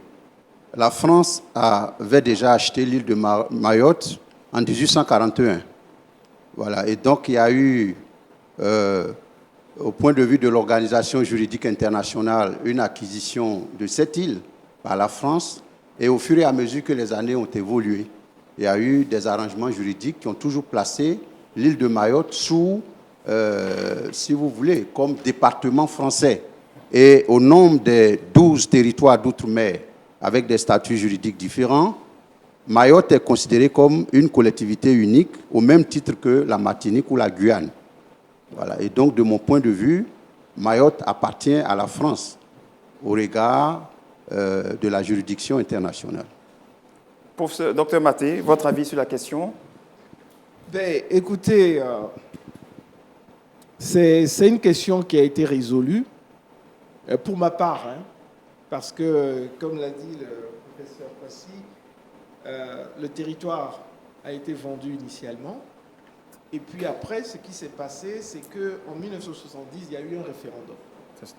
La France avait déjà acheté l'île de Mayotte en 1841. Voilà. Et donc, il y a eu, au point de vue de l'Organisation juridique internationale, une acquisition de cette île par la France. Et au fur et à mesure que les années ont évolué, il y a eu des arrangements juridiques qui ont toujours placé l'île de Mayotte sous, si vous voulez, comme département français. Et au nombre des 12 territoires d'outre-mer avec des statuts juridiques différents, Mayotte est considérée comme une collectivité unique au même titre que la Martinique ou la Guyane. Voilà. Et donc, de mon point de vue, Mayotte appartient à la France au regard de la juridiction internationale. Professeur Dr Maté, votre avis sur la question? Ben, écoutez, c'est une question qui a été résolue, pour ma part, hein, parce que, comme l'a dit le professeur Kwasi, le territoire a été vendu initialement. Et puis après, ce qui s'est passé, c'est qu'en 1970, il y a eu un référendum. C'est ça.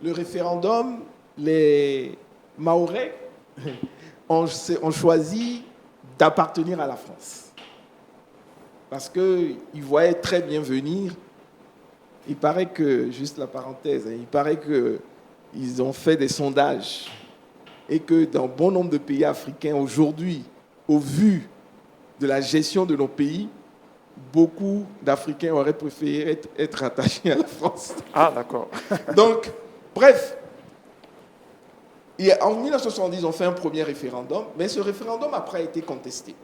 Le référendum, les Mahorais ont choisi d'appartenir à la France. Parce qu'ils voyaient très bien venir. Il paraît que, juste la parenthèse, il paraît qu'ils ont fait des sondages et que dans bon nombre de pays africains aujourd'hui, au vu de la gestion de nos pays, beaucoup d'Africains auraient préféré être attachés à la France. Ah, d'accord. Donc, bref, en 1970, ils ont fait un premier référendum, mais ce référendum après a été contesté.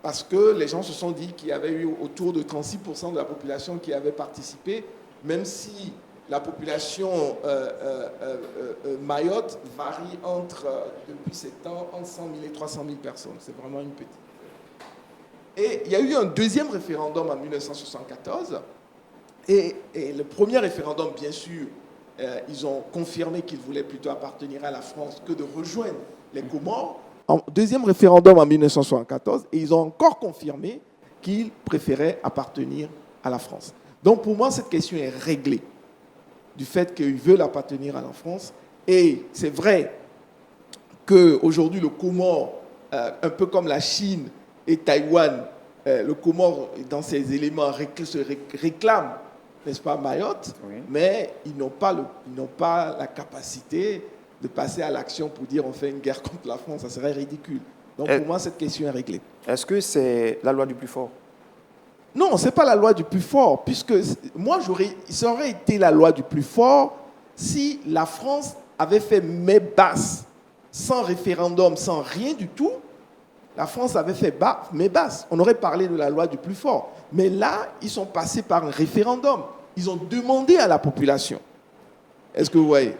Parce que les gens se sont dit qu'il y avait eu autour de 36% de la population qui avait participé, même si la population Mayotte varie depuis 7 ans, entre 100 000 et 300 000 personnes. C'est vraiment une petite. Et il y a eu un deuxième référendum en 1974. Et le premier référendum, bien sûr, ils ont confirmé qu'ils voulaient plutôt appartenir à la France que de rejoindre les Comores. En deuxième référendum en 1974, et ils ont encore confirmé qu'ils préféraient appartenir à la France. Donc pour moi, cette question est réglée, du fait qu'ils veulent appartenir à la France. Et c'est vrai qu'aujourd'hui, le Comore, un peu comme la Chine et Taïwan, le Comore, dans ses éléments, se réclame, n'est-ce pas, Mayotte, oui. Mais ils n'ont pas la capacité de passer à l'action pour dire on fait une guerre contre la France, ça serait ridicule. Donc pour moi, cette question est réglée. Est-ce que c'est la loi du plus fort? Non, ce n'est pas la loi du plus fort, puisque moi, ça aurait été la loi du plus fort si la France avait fait main basse, sans référendum, sans rien du tout. La France avait fait main basse. On aurait parlé de la loi du plus fort. Mais là, ils sont passés par un référendum. Ils ont demandé à la population. Est-ce que vous voyez?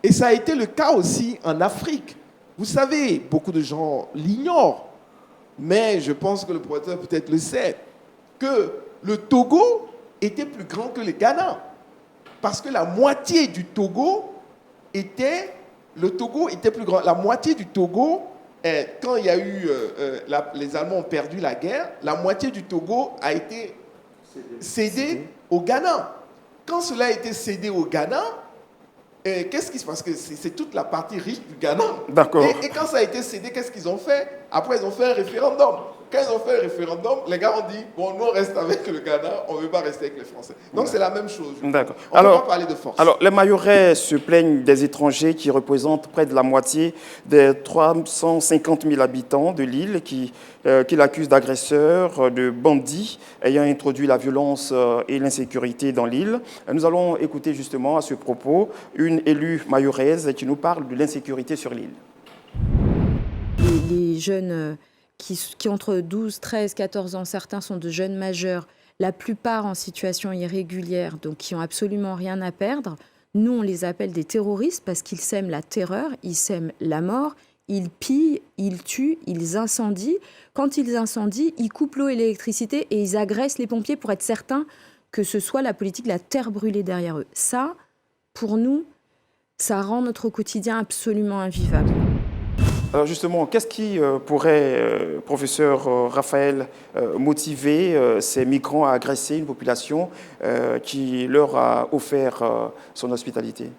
Et ça a été le cas aussi en Afrique. Vous savez, beaucoup de gens l'ignorent, mais je pense que le professeur peut-être le sait, que le Togo était plus grand que le Ghana. Parce que la moitié du Togo était plus grand. La moitié du Togo, quand il y a eu, les Allemands ont perdu la guerre, la moitié du Togo a été cédée au Ghana. Quand cela a été cédé au Ghana, qu'est-ce qui se passe? Parce que c'est toute la partie riche du Ghana. D'accord. Et quand ça a été cédé, qu'est-ce qu'ils ont fait? Après, ils ont fait un référendum. Quand ils ont fait un référendum, les gars ont dit, bon, nous on reste avec le Ghana, on ne veut pas rester avec les Français. Donc c'est la même chose. D'accord. On ne peut pas parler de force. Alors, les Mahorais se plaignent des étrangers qui représentent près de la moitié des 350 000 habitants de l'île qui l'accusent d'agresseurs, de bandits ayant introduit la violence et l'insécurité dans l'île. Nous allons écouter justement à ce propos une élue mahoraise qui nous parle de l'insécurité sur l'île. Les jeunes qui ont entre 12, 13, 14 ans, certains sont de jeunes majeurs, la plupart en situation irrégulière, donc qui n'ont absolument rien à perdre. Nous, on les appelle des terroristes parce qu'ils sèment la terreur, ils sèment la mort, ils pillent, ils tuent, ils incendient. Quand ils incendient, ils coupent l'eau et l'électricité et ils agressent les pompiers pour être certains que ce soit la politique de la terre brûlée derrière eux. Ça, pour nous, ça rend notre quotidien absolument invivable. Alors justement, qu'est-ce qui pourrait, professeur Raphaël, motiver ces migrants à agresser une population qui leur a offert son hospitalité?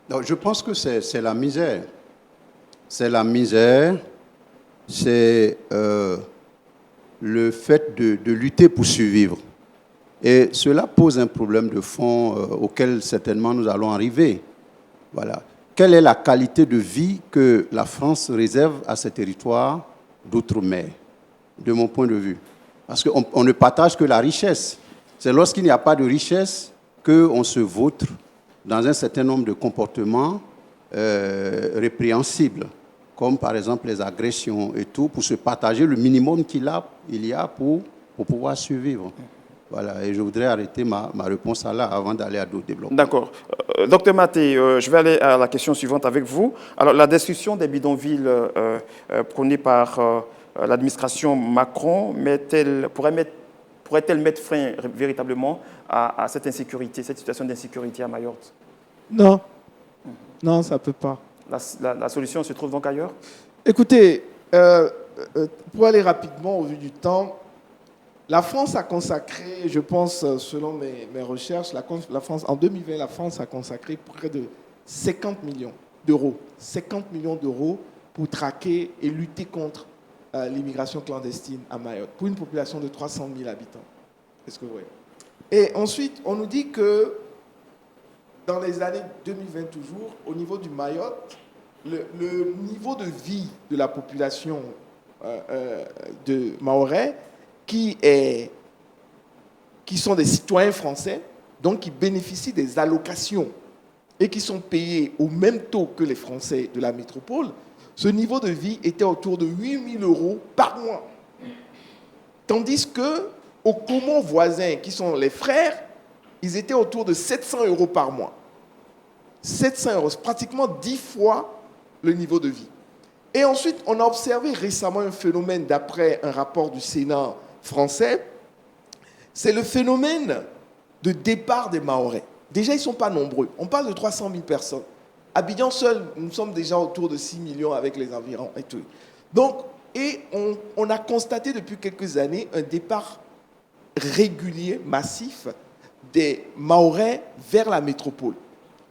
Non, je pense que c'est la misère. C'est la misère, c'est le fait de lutter pour survivre. Et cela pose un problème de fond auquel certainement nous allons arriver. Voilà. Quelle est la qualité de vie que la France réserve à ces territoires d'outre-mer, de mon point de vue? Parce qu'on ne partage que la richesse. C'est lorsqu'il n'y a pas de richesse qu'on se vautre dans un certain nombre de comportements répréhensibles, comme par exemple les agressions et tout, pour se partager le minimum qu'il y a pour pouvoir survivre. Voilà, et je voudrais arrêter ma réponse là avant d'aller à d'autres développements. D'accord. Docteur Maté, je vais aller à la question suivante avec vous. Alors, la destruction des bidonvilles prônée par l'administration Macron pourrait-elle mettre fin véritablement à cette insécurité, cette situation d'insécurité à Mayotte? Non. Non, ça ne peut pas. La solution se trouve donc ailleurs? Écoutez, pour aller rapidement au vu du temps, la France a consacré, je pense, selon mes recherches, la France, en 2020, la France a consacré près de 50 millions d'euros. 50 millions d'euros pour traquer et lutter contre l'immigration clandestine à Mayotte, pour une population de 300 000 habitants. Est-ce que vous voyez? Et ensuite, on nous dit que dans les années 2020 toujours, au niveau du Mayotte, le niveau de vie de la population de Mahorais, qui sont des citoyens français, donc qui bénéficient des allocations et qui sont payés au même taux que les Français de la métropole, ce niveau de vie était autour de 8 000 euros par mois. Tandis qu'aux Comores voisins, qui sont les frères, ils étaient autour de 700 euros par mois. 700 euros, c'est pratiquement 10 fois le niveau de vie. Et ensuite, on a observé récemment un phénomène, d'après un rapport du Sénat français, c'est le phénomène de départ des Mahorais. Déjà, ils ne sont pas nombreux. On parle de 300 000 personnes. Abidjan seul, nous sommes déjà autour de 6 millions avec les environs et tout. Donc, on a constaté depuis quelques années un départ régulier, massif, des Mahorais vers la métropole.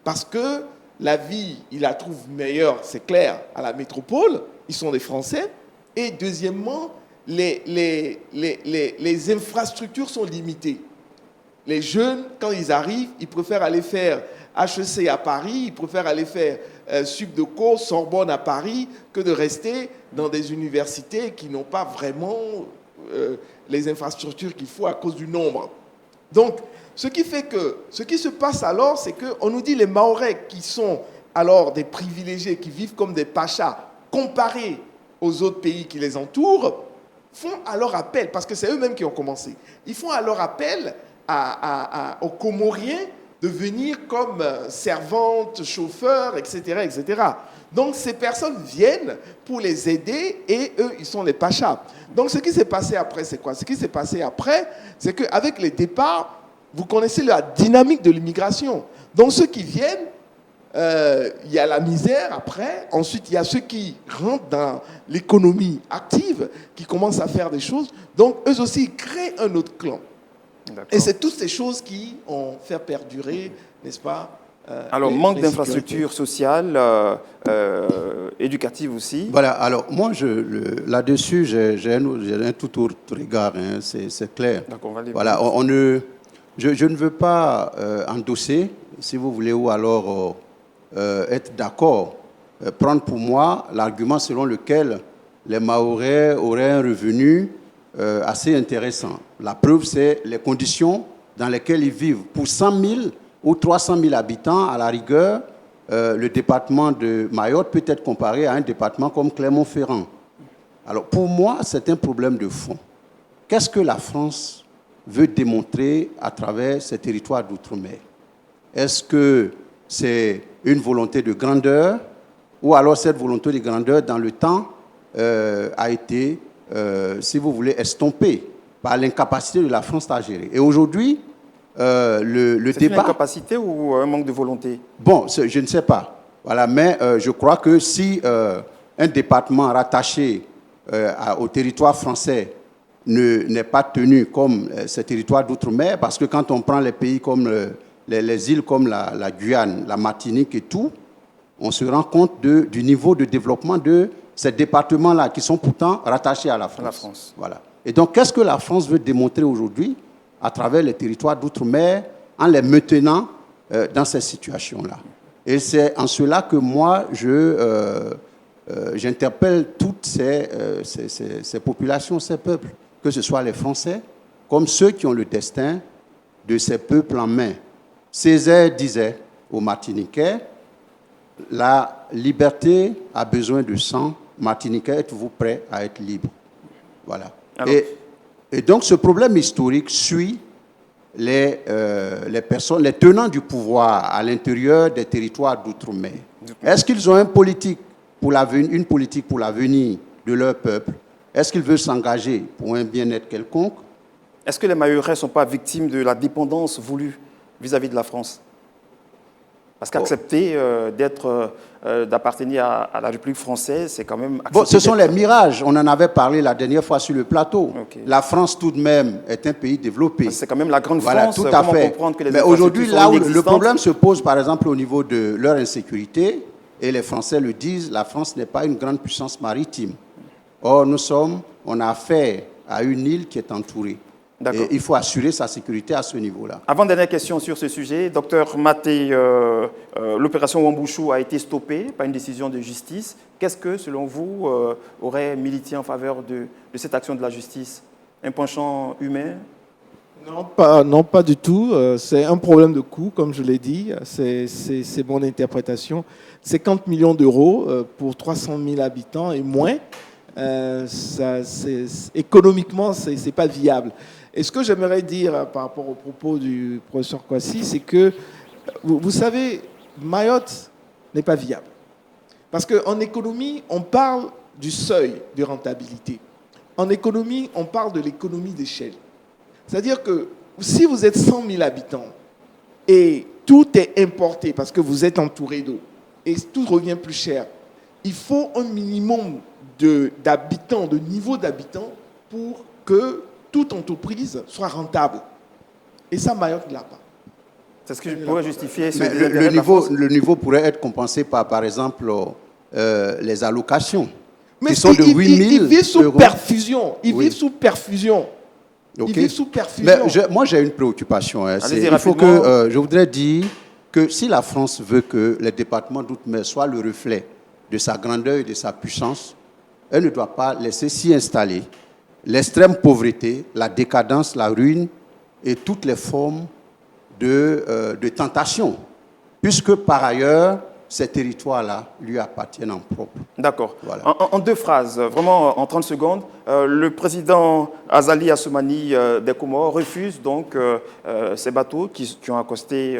Parce que la vie, ils la trouvent meilleure, c'est clair, à la métropole. Ils sont des Français. Et deuxièmement, les infrastructures sont limitées. Les jeunes, quand ils arrivent, ils préfèrent aller faire HEC à Paris, ils préfèrent aller faire Subdeco, Sorbonne à Paris, que de rester dans des universités qui n'ont pas vraiment les infrastructures qu'il faut à cause du nombre. Donc, ce qui fait que, ce qui se passe alors, c'est qu'on nous dit les Mahorais qui sont alors des privilégiés, qui vivent comme des pachas, comparés aux autres pays qui les entourent, font alors appel, parce que c'est eux-mêmes qui ont commencé, ils font alors appel aux Comoriens de venir comme servantes, chauffeurs, etc., etc. Donc ces personnes viennent pour les aider et eux, ils sont les pachas. Donc ce qui s'est passé après, c'est quoi? Ce qui s'est passé après, c'est qu'avec les départs, vous connaissez la dynamique de l'immigration. Donc ceux qui viennent, il y a la misère après. Ensuite, il y a ceux qui rentrent dans l'économie active, qui commencent à faire des choses. Donc eux aussi, ils créent un autre clan. Et c'est toutes ces choses qui ont fait perdurer, n'est-ce pas, alors, manque d'infrastructures sociales, éducatives aussi. Voilà, alors moi, là-dessus, j'ai un tout autre regard, hein, c'est clair. Voilà, je ne veux pas endosser, si vous voulez, ou alors être d'accord, prendre pour moi l'argument selon lequel les Mahorais auraient un revenu assez intéressant. La preuve, c'est les conditions dans lesquelles ils vivent. Pour 100 000 ou 300 000 habitants, à la rigueur, le département de Mayotte peut être comparé à un département comme Clermont-Ferrand. Alors, pour moi, c'est un problème de fond. Qu'est-ce que la France veut démontrer à travers ces territoires d'outre-mer? Est-ce que c'est une volonté de grandeur ou alors cette volonté de grandeur dans le temps a été, si vous voulez, estompée par l'incapacité de la France à gérer? Et aujourd'hui, le débat... C'est une incapacité ou un manque de volonté? Bon, je ne sais pas. Voilà, mais je crois que si un département rattaché au territoire français n'est pas tenu comme ces territoires d'outre-mer, parce que quand on prend les pays comme les îles comme la Guyane, la Martinique et tout, on se rend compte du niveau de développement de ces départements-là qui sont pourtant rattachés à la France. Voilà. Et donc, qu'est-ce que la France veut démontrer aujourd'hui à travers les territoires d'outre-mer en les maintenant dans ces situations-là? Et c'est en cela que moi, j'interpelle toutes ces populations, ces peuples, que ce soit les Français, comme ceux qui ont le destin de ces peuples en main. Césaire disait aux Martiniquais, la liberté a besoin de sang. Martiniquais, êtes-vous prêts à être libres? Voilà. Et donc, ce problème historique suit les personnes, les tenants du pouvoir à l'intérieur des territoires d'outre-mer. Est-ce qu'ils ont une politique pour l'avenir de leur peuple? Est-ce qu'ils veulent s'engager pour un bien-être quelconque? Est-ce que les Mahorais ne sont pas victimes de la dépendance voulue vis-à-vis de la France? Parce qu'accepter d'appartenir à la République française, c'est quand même... Bon, ce sont les mirages. On en avait parlé la dernière fois sur le plateau. Okay. La France, tout de même, est un pays développé. C'est quand même la grande voilà, France. Tout à fait. Mais aujourd'hui, là où le problème se pose, par exemple, au niveau de leur insécurité, et les Français le disent, la France n'est pas une grande puissance maritime. Or, on a affaire à une île qui est entourée. Et il faut assurer sa sécurité à ce niveau-là. Avant-dernière question sur ce sujet. Docteur Maté, l'opération Wambushu a été stoppée par une décision de justice. Qu'est-ce que, selon vous, aurait milité en faveur de cette action de la justice? Un penchant humain? Non, pas du tout. C'est un problème de coût, comme je l'ai dit. C'est mon interprétation. 50 millions d'euros pour 300 000 habitants et moins. Économiquement, ce n'est pas viable. Et ce que j'aimerais dire par rapport au propos du professeur Kwasi, c'est que, vous savez, Mayotte n'est pas viable. Parce qu'en économie, on parle du seuil de rentabilité. En économie, on parle de l'économie d'échelle. C'est-à-dire que si vous êtes 100 000 habitants et tout est importé parce que vous êtes entouré d'eau et tout revient plus cher, il faut un minimum d'habitants, de niveau d'habitants pour que toute entreprise soit rentable. Et ça, Mayotte ne l'a pas. C'est ce que je pourrais justifier. Le niveau pourrait être compensé par exemple, les allocations. Mais qui sont de 8 000 ils vivent sous euros. Perfusion. Ils vivent sous perfusion. Okay. Ils vivent sous perfusion. Mais moi, j'ai une préoccupation. Il faut que, je voudrais dire que si la France veut que les départements d'outre-mer soient le reflet de sa grandeur et de sa puissance, elle ne doit pas laisser s'y installer l'extrême pauvreté, la décadence, la ruine et toutes les formes de tentation, puisque par ailleurs, ces territoires-là lui appartiennent en propre. D'accord. Voilà. En deux phrases, vraiment en 30 secondes, le président Azali Assoumani des Comores refuse donc ces bateaux qui ont accosté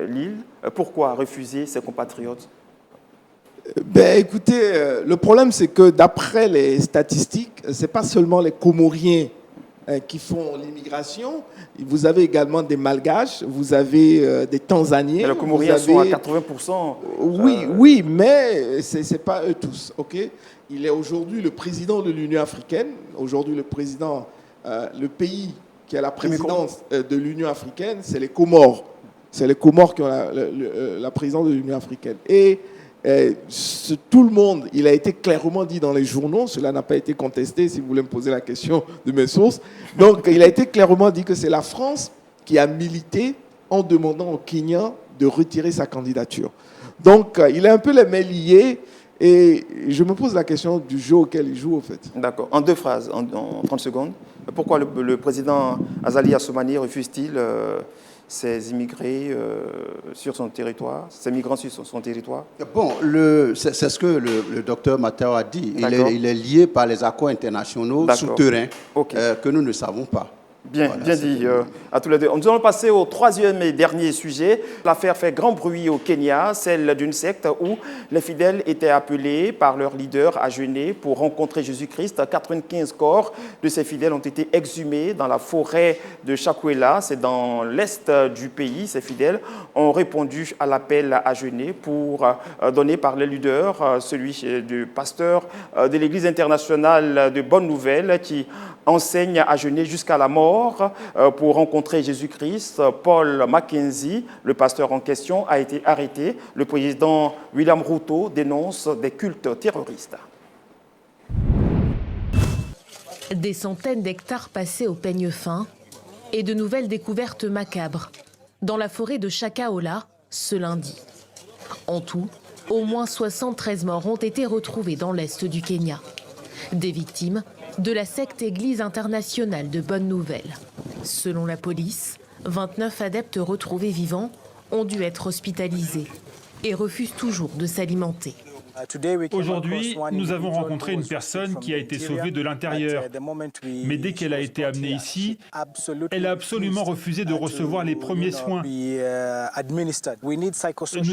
l'île. Pourquoi refuser ses compatriotes? Écoutez, le problème, c'est que d'après les statistiques, ce n'est pas seulement les Comoriens qui font l'immigration. Vous avez également des Malgaches, vous avez des Tanzaniens. Mais les Comoriens sont à 80%. Oui, mais ce n'est pas eux tous. Okay, il est aujourd'hui le président de l'Union africaine. Aujourd'hui, le pays qui a la présidence de l'Union africaine, c'est les Comores. C'est les Comores qui ont la présidence de l'Union africaine. Et tout le monde, il a été clairement dit dans les journaux, cela n'a pas été contesté, si vous voulez me poser la question de mes sources. Donc, il a été clairement dit que c'est la France qui a milité en demandant au Kenya de retirer sa candidature. Donc, il a un peu les mains liées et je me pose la question du jeu auquel il joue, au fait. D'accord. En deux phrases, en 30 secondes. Pourquoi le président Azali Assoumani refuse-t-il ces immigrés sur son territoire, ces migrants sur son territoire? Bon, c'est ce que le docteur Mateo a dit. Il est lié par les accords internationaux souterrains que nous ne savons pas. Bien, Voilà, bien dit à tous les deux. Nous allons passer au troisième et dernier sujet. L'affaire fait grand bruit au Kenya, celle d'une secte où les fidèles étaient appelés par leur leader à jeûner pour rencontrer Jésus-Christ. 95 corps de ces fidèles ont été exhumés dans la forêt de Chakwela, c'est dans l'est du pays. Ces fidèles ont répondu à l'appel à jeûner donné par les leaders, celui du pasteur de l'Église internationale de Bonne Nouvelle qui enseigne à jeûner jusqu'à la mort pour rencontrer Jésus-Christ. Paul Mackenzie, le pasteur en question, a été arrêté. Le président William Ruto dénonce des cultes terroristes. Des centaines d'hectares passés au peigne fin et de nouvelles découvertes macabres dans la forêt de Shakahola ce lundi. En tout, au moins 73 morts ont été retrouvés dans l'est du Kenya. Des victimes de la secte Église internationale de Bonne Nouvelle. Selon la police, 29 adeptes retrouvés vivants ont dû être hospitalisés et refusent toujours de s'alimenter. Aujourd'hui, nous avons rencontré une personne qui a été sauvée de l'intérieur. Mais dès qu'elle a été amenée ici, elle a absolument refusé de recevoir les premiers soins. Nous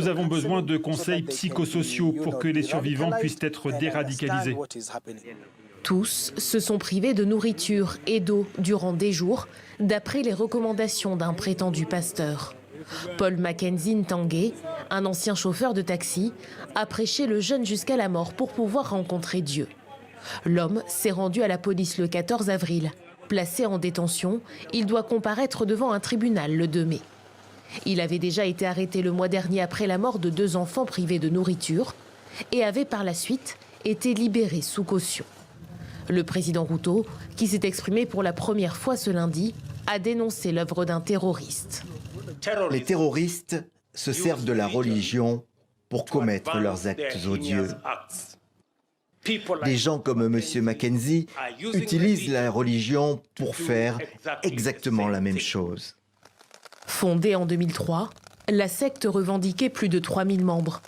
avons besoin de conseils psychosociaux pour que les survivants puissent être déradicalisés. Tous se sont privés de nourriture et d'eau durant des jours, d'après les recommandations d'un prétendu pasteur. Paul Mackenzie Ntangué, un ancien chauffeur de taxi, a prêché le jeûne jusqu'à la mort pour pouvoir rencontrer Dieu. L'homme s'est rendu à la police le 14 avril. Placé en détention, il doit comparaître devant un tribunal le 2 mai. Il avait déjà été arrêté le mois dernier après la mort de 2 enfants privés de nourriture et avait par la suite été libéré sous caution. Le président Ruto, qui s'est exprimé pour la première fois ce lundi, a dénoncé l'œuvre d'un terroriste. Les terroristes se servent de la religion pour commettre leurs actes odieux. Des gens comme M. Mackenzie utilisent la religion pour faire exactement la même chose. Fondée en 2003, la secte revendiquait plus de 3000 membres.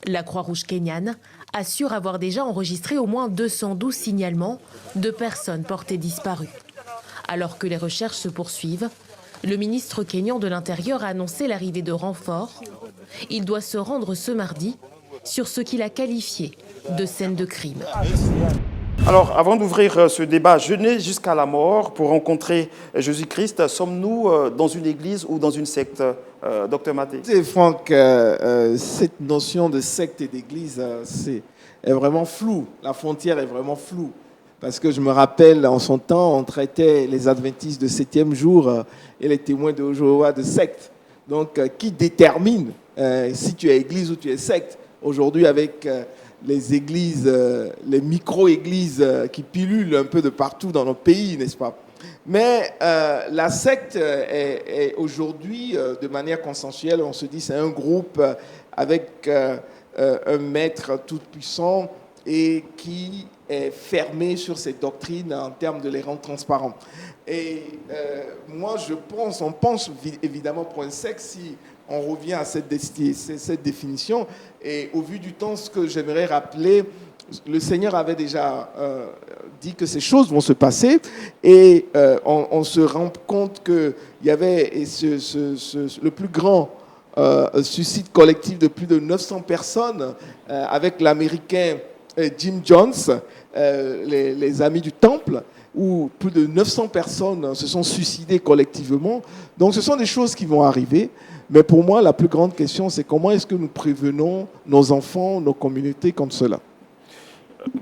La Croix-Rouge kenyane assure avoir déjà enregistré au moins 212 signalements de personnes portées disparues. Alors que les recherches se poursuivent, le ministre kényan de l'Intérieur a annoncé l'arrivée de renforts. Il doit se rendre ce mardi sur ce qu'il a qualifié de scène de crime. Alors, avant d'ouvrir ce débat, jeûner jusqu'à la mort pour rencontrer Jésus-Christ, sommes-nous dans une église ou dans une secte, Dr Maté? C'est Franck, cette notion de secte et d'église, est vraiment floue. La frontière est vraiment floue. Parce que je me rappelle, en son temps, on traitait les adventistes de 7e jour et les témoins de Jéhovah de secte. Donc, qui détermine si tu es église ou tu es secte? Aujourd'hui, avec les églises, les micro-églises qui pilulent un peu de partout dans nos pays, n'est-ce pas? Mais la secte est aujourd'hui, de manière consensuelle, on se dit c'est un groupe avec un maître tout-puissant et qui est fermé sur ses doctrines en termes de les rendre transparents. Et moi, on pense évidemment pour un secte, si on revient à cette définition, et au vu du temps, ce que j'aimerais rappeler, le Seigneur avait déjà dit que ces choses vont se passer, et on se rend compte qu'il y avait le plus grand suicide collectif de plus de 900 personnes avec l'Américain Jim Jones, les Amis du Temple, où plus de 900 personnes se sont suicidées collectivement. Donc ce sont des choses qui vont arriver. Mais pour moi, la plus grande question, c'est comment est-ce que nous prévenons nos enfants, nos communautés contre cela?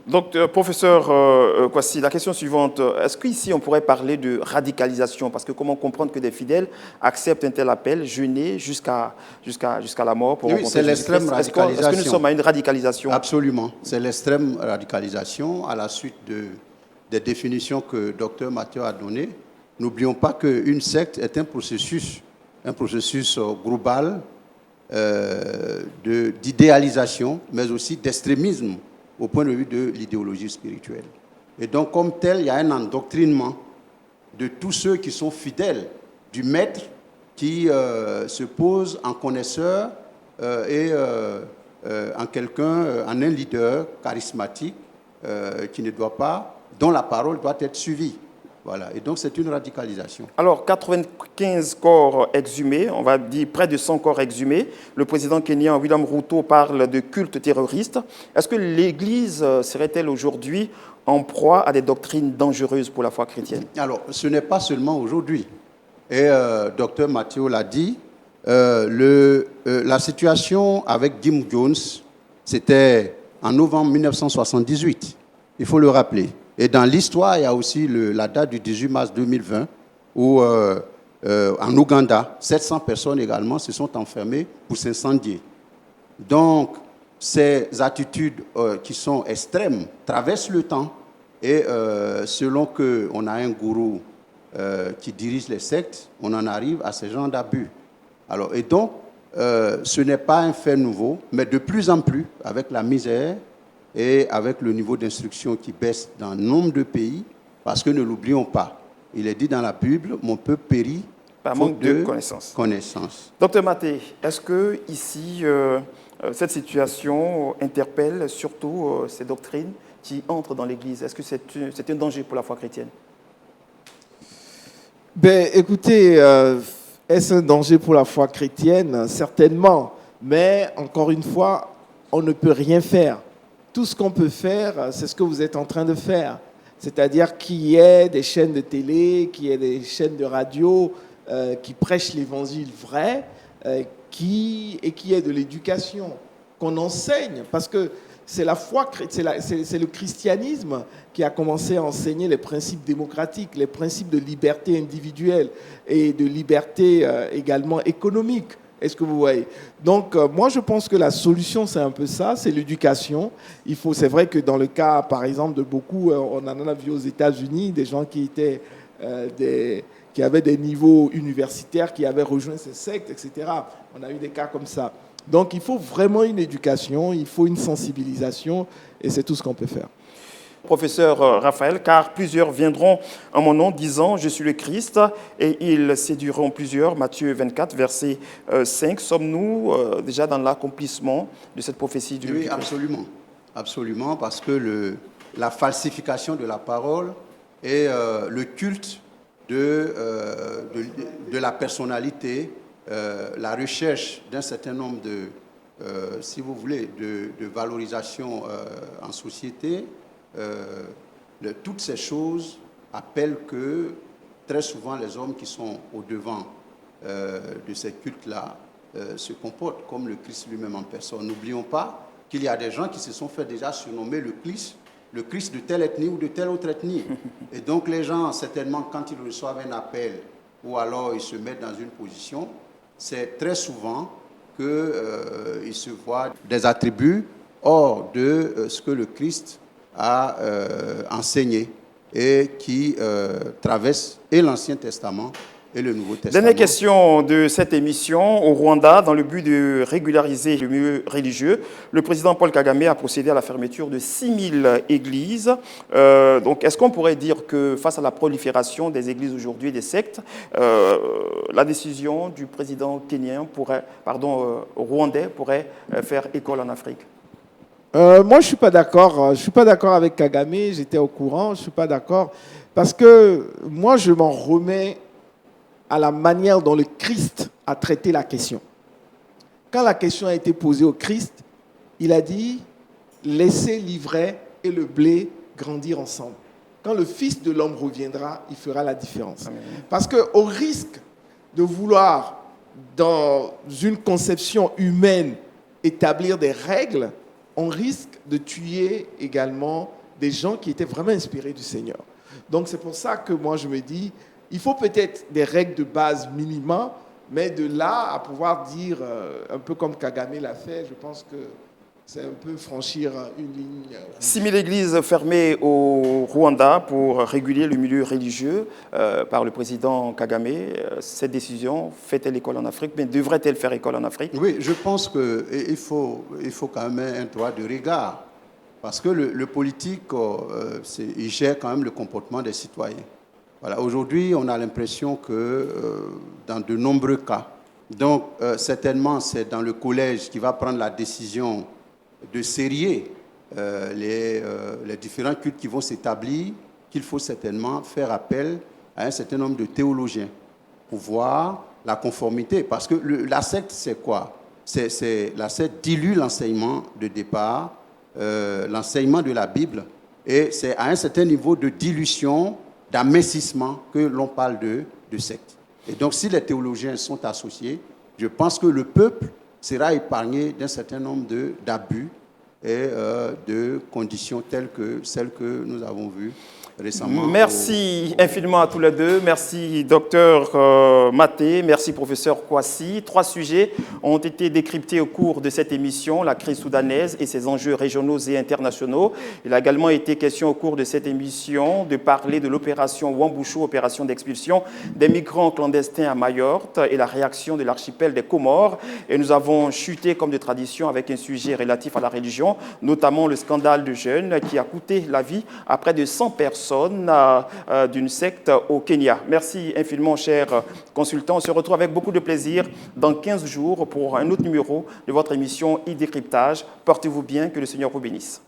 Donc, professeur Kwasi, la question suivante, est-ce qu'ici on pourrait parler de radicalisation? Parce que comment comprendre que des fidèles acceptent un tel appel, jeûner jusqu'à la mort pour rencontrer c'est l'extrême radicalisation. Est-ce que nous sommes à une radicalisation? Absolument, c'est l'extrême radicalisation à la suite des définitions que Dr Mathieu a données. N'oublions pas qu'une secte est un processus global d'idéalisation, mais aussi d'extrémisme au point de vue de l'idéologie spirituelle. Et donc, comme tel, il y a un endoctrinement de tous ceux qui sont fidèles du maître, qui se pose en connaisseur et en quelqu'un, en un leader charismatique qui ne doit pas, dont la parole doit être suivie. Voilà. Et donc, c'est une radicalisation. Alors, 95 corps exhumés, on va dire près de 100 corps exhumés. Le président kenyan William Ruto parle de culte terroriste. Est-ce que l'Église serait-elle aujourd'hui en proie à des doctrines dangereuses pour la foi chrétienne? Alors, ce n'est pas seulement aujourd'hui. Et Dr Mathieu l'a dit, la situation avec Jim Jones, c'était en novembre 1978. Il faut le rappeler. Et dans l'histoire, il y a aussi la date du 18 mars 2020 où, en Ouganda, 700 personnes également se sont enfermées pour s'incendier. Donc, ces attitudes qui sont extrêmes traversent le temps et selon qu'on a un gourou qui dirige les sectes, on en arrive à ce genre d'abus. Alors, et donc, ce n'est pas un fait nouveau, mais de plus en plus, avec la misère, et avec le niveau d'instruction qui baisse dans nombre de pays, parce que ne l'oublions pas, il est dit dans la Bible, mon peuple périt par manque de connaissances. Docteur Maté, est-ce que ici, cette situation interpelle surtout ces doctrines qui entrent dans l'Église? Est-ce que c'est un danger pour la foi chrétienne? Écoutez, est-ce un danger pour la foi chrétienne? Certainement, mais encore une fois, on ne peut rien faire. Tout ce qu'on peut faire, c'est ce que vous êtes en train de faire. C'est-à-dire qu'il y ait des chaînes de télé, qu'il y ait des chaînes de radio qui prêchent l'évangile vrai, qu'il y ait de l'éducation, qu'on enseigne. Parce que c'est la foi, c'est le christianisme qui a commencé à enseigner les principes démocratiques, les principes de liberté individuelle et de liberté également économique. Est-ce que vous voyez? Donc, moi, je pense que la solution, c'est un peu ça, c'est l'éducation. C'est vrai que dans le cas, par exemple, de beaucoup, on en a vu aux États-Unis, des gens qui avaient des niveaux universitaires, qui avaient rejoint ces sectes, etc. On a eu des cas comme ça. Donc, il faut vraiment une éducation, il faut une sensibilisation, et c'est tout ce qu'on peut faire. Professeur Raphaël, car plusieurs viendront en mon nom disant « Je suis le Christ » et ils séduiront plusieurs. Matthieu 24, verset 5. Sommes-nous déjà dans l'accomplissement de cette prophétie du Oui, absolument. Absolument, parce que la falsification de la parole et le culte de la personnalité, la recherche d'un certain nombre si vous voulez, de valorisation en société, toutes ces choses appellent que très souvent les hommes qui sont au-devant de ces cultes-là se comportent comme le Christ lui-même en personne. N'oublions pas qu'il y a des gens qui se sont fait déjà surnommer le Christ de telle ethnie ou de telle autre ethnie. Et donc les gens, certainement, quand ils reçoivent un appel ou alors ils se mettent dans une position, c'est très souvent qu'ils se voient des attributs hors de ce que le Christ a enseigné et qui traverse et l'Ancien Testament et le Nouveau Testament. Dernière question de cette émission. Au Rwanda, dans le but de régulariser le milieu religieux, le président Paul Kagame a procédé à la fermeture de 6000 églises. Donc, est-ce qu'on pourrait dire que face à la prolifération des églises aujourd'hui et des sectes, la décision du président rwandais pourrait faire école en Afrique? Moi, je ne suis pas d'accord. Je ne suis pas d'accord avec Kagame. J'étais au courant. Je ne suis pas d'accord. Parce que moi, je m'en remets à la manière dont le Christ a traité la question. Quand la question a été posée au Christ, il a dit « Laissez l'ivraie et le blé grandir ensemble. Quand le Fils de l'homme reviendra, il fera la différence. » Parce qu'au risque de vouloir, dans une conception humaine, établir des règles, on risque de tuer également des gens qui étaient vraiment inspirés du Seigneur. Donc c'est pour ça que moi je me dis, il faut peut-être des règles de base minimum, mais de là à pouvoir dire, un peu comme Kagame l'a fait, je pense que c'est un peu franchir une ligne. 6000 églises fermées au Rwanda pour réguler le milieu religieux par le président Kagame. Cette décision fait-elle école en Afrique, mais devrait-elle faire école en Afrique? Oui, je pense qu'il faut quand même un droit de regard. Parce que le politique, il gère quand même le comportement des citoyens. Voilà, aujourd'hui, on a l'impression que dans de nombreux cas, donc certainement c'est dans le collège qui va prendre la décision de sérier les différents cultes qui vont s'établir qu'il faut certainement faire appel à un certain nombre de théologiens pour voir la conformité. Parce que la secte, c'est quoi? La secte dilue l'enseignement de départ, l'enseignement de la Bible, et c'est à un certain niveau de dilution, d'amincissement que l'on parle de secte. Et donc, si les théologiens sont associés, je pense que le peuple sera épargné d'un certain nombre d'abus et de conditions telles que celles que nous avons vues récemment. Merci infiniment à tous les deux. Merci, docteur Maté. Merci, professeur Kouassi. 3 sujets ont été décryptés au cours de cette émission, la crise soudanaise et ses enjeux régionaux et internationaux. Il a également été question au cours de cette émission de parler de l'opération Wambouchou, opération d'expulsion des migrants clandestins à Mayotte et la réaction de l'archipel des Comores. Et nous avons chuté comme de tradition avec un sujet relatif à la religion, notamment le scandale de jeunes qui a coûté la vie à près de 100 personnes d'une secte au Kenya. Merci infiniment, chers consultants. On se retrouve avec beaucoup de plaisir dans 15 jours pour un autre numéro de votre émission e-Décryptage. Portez-vous bien, que le Seigneur vous bénisse.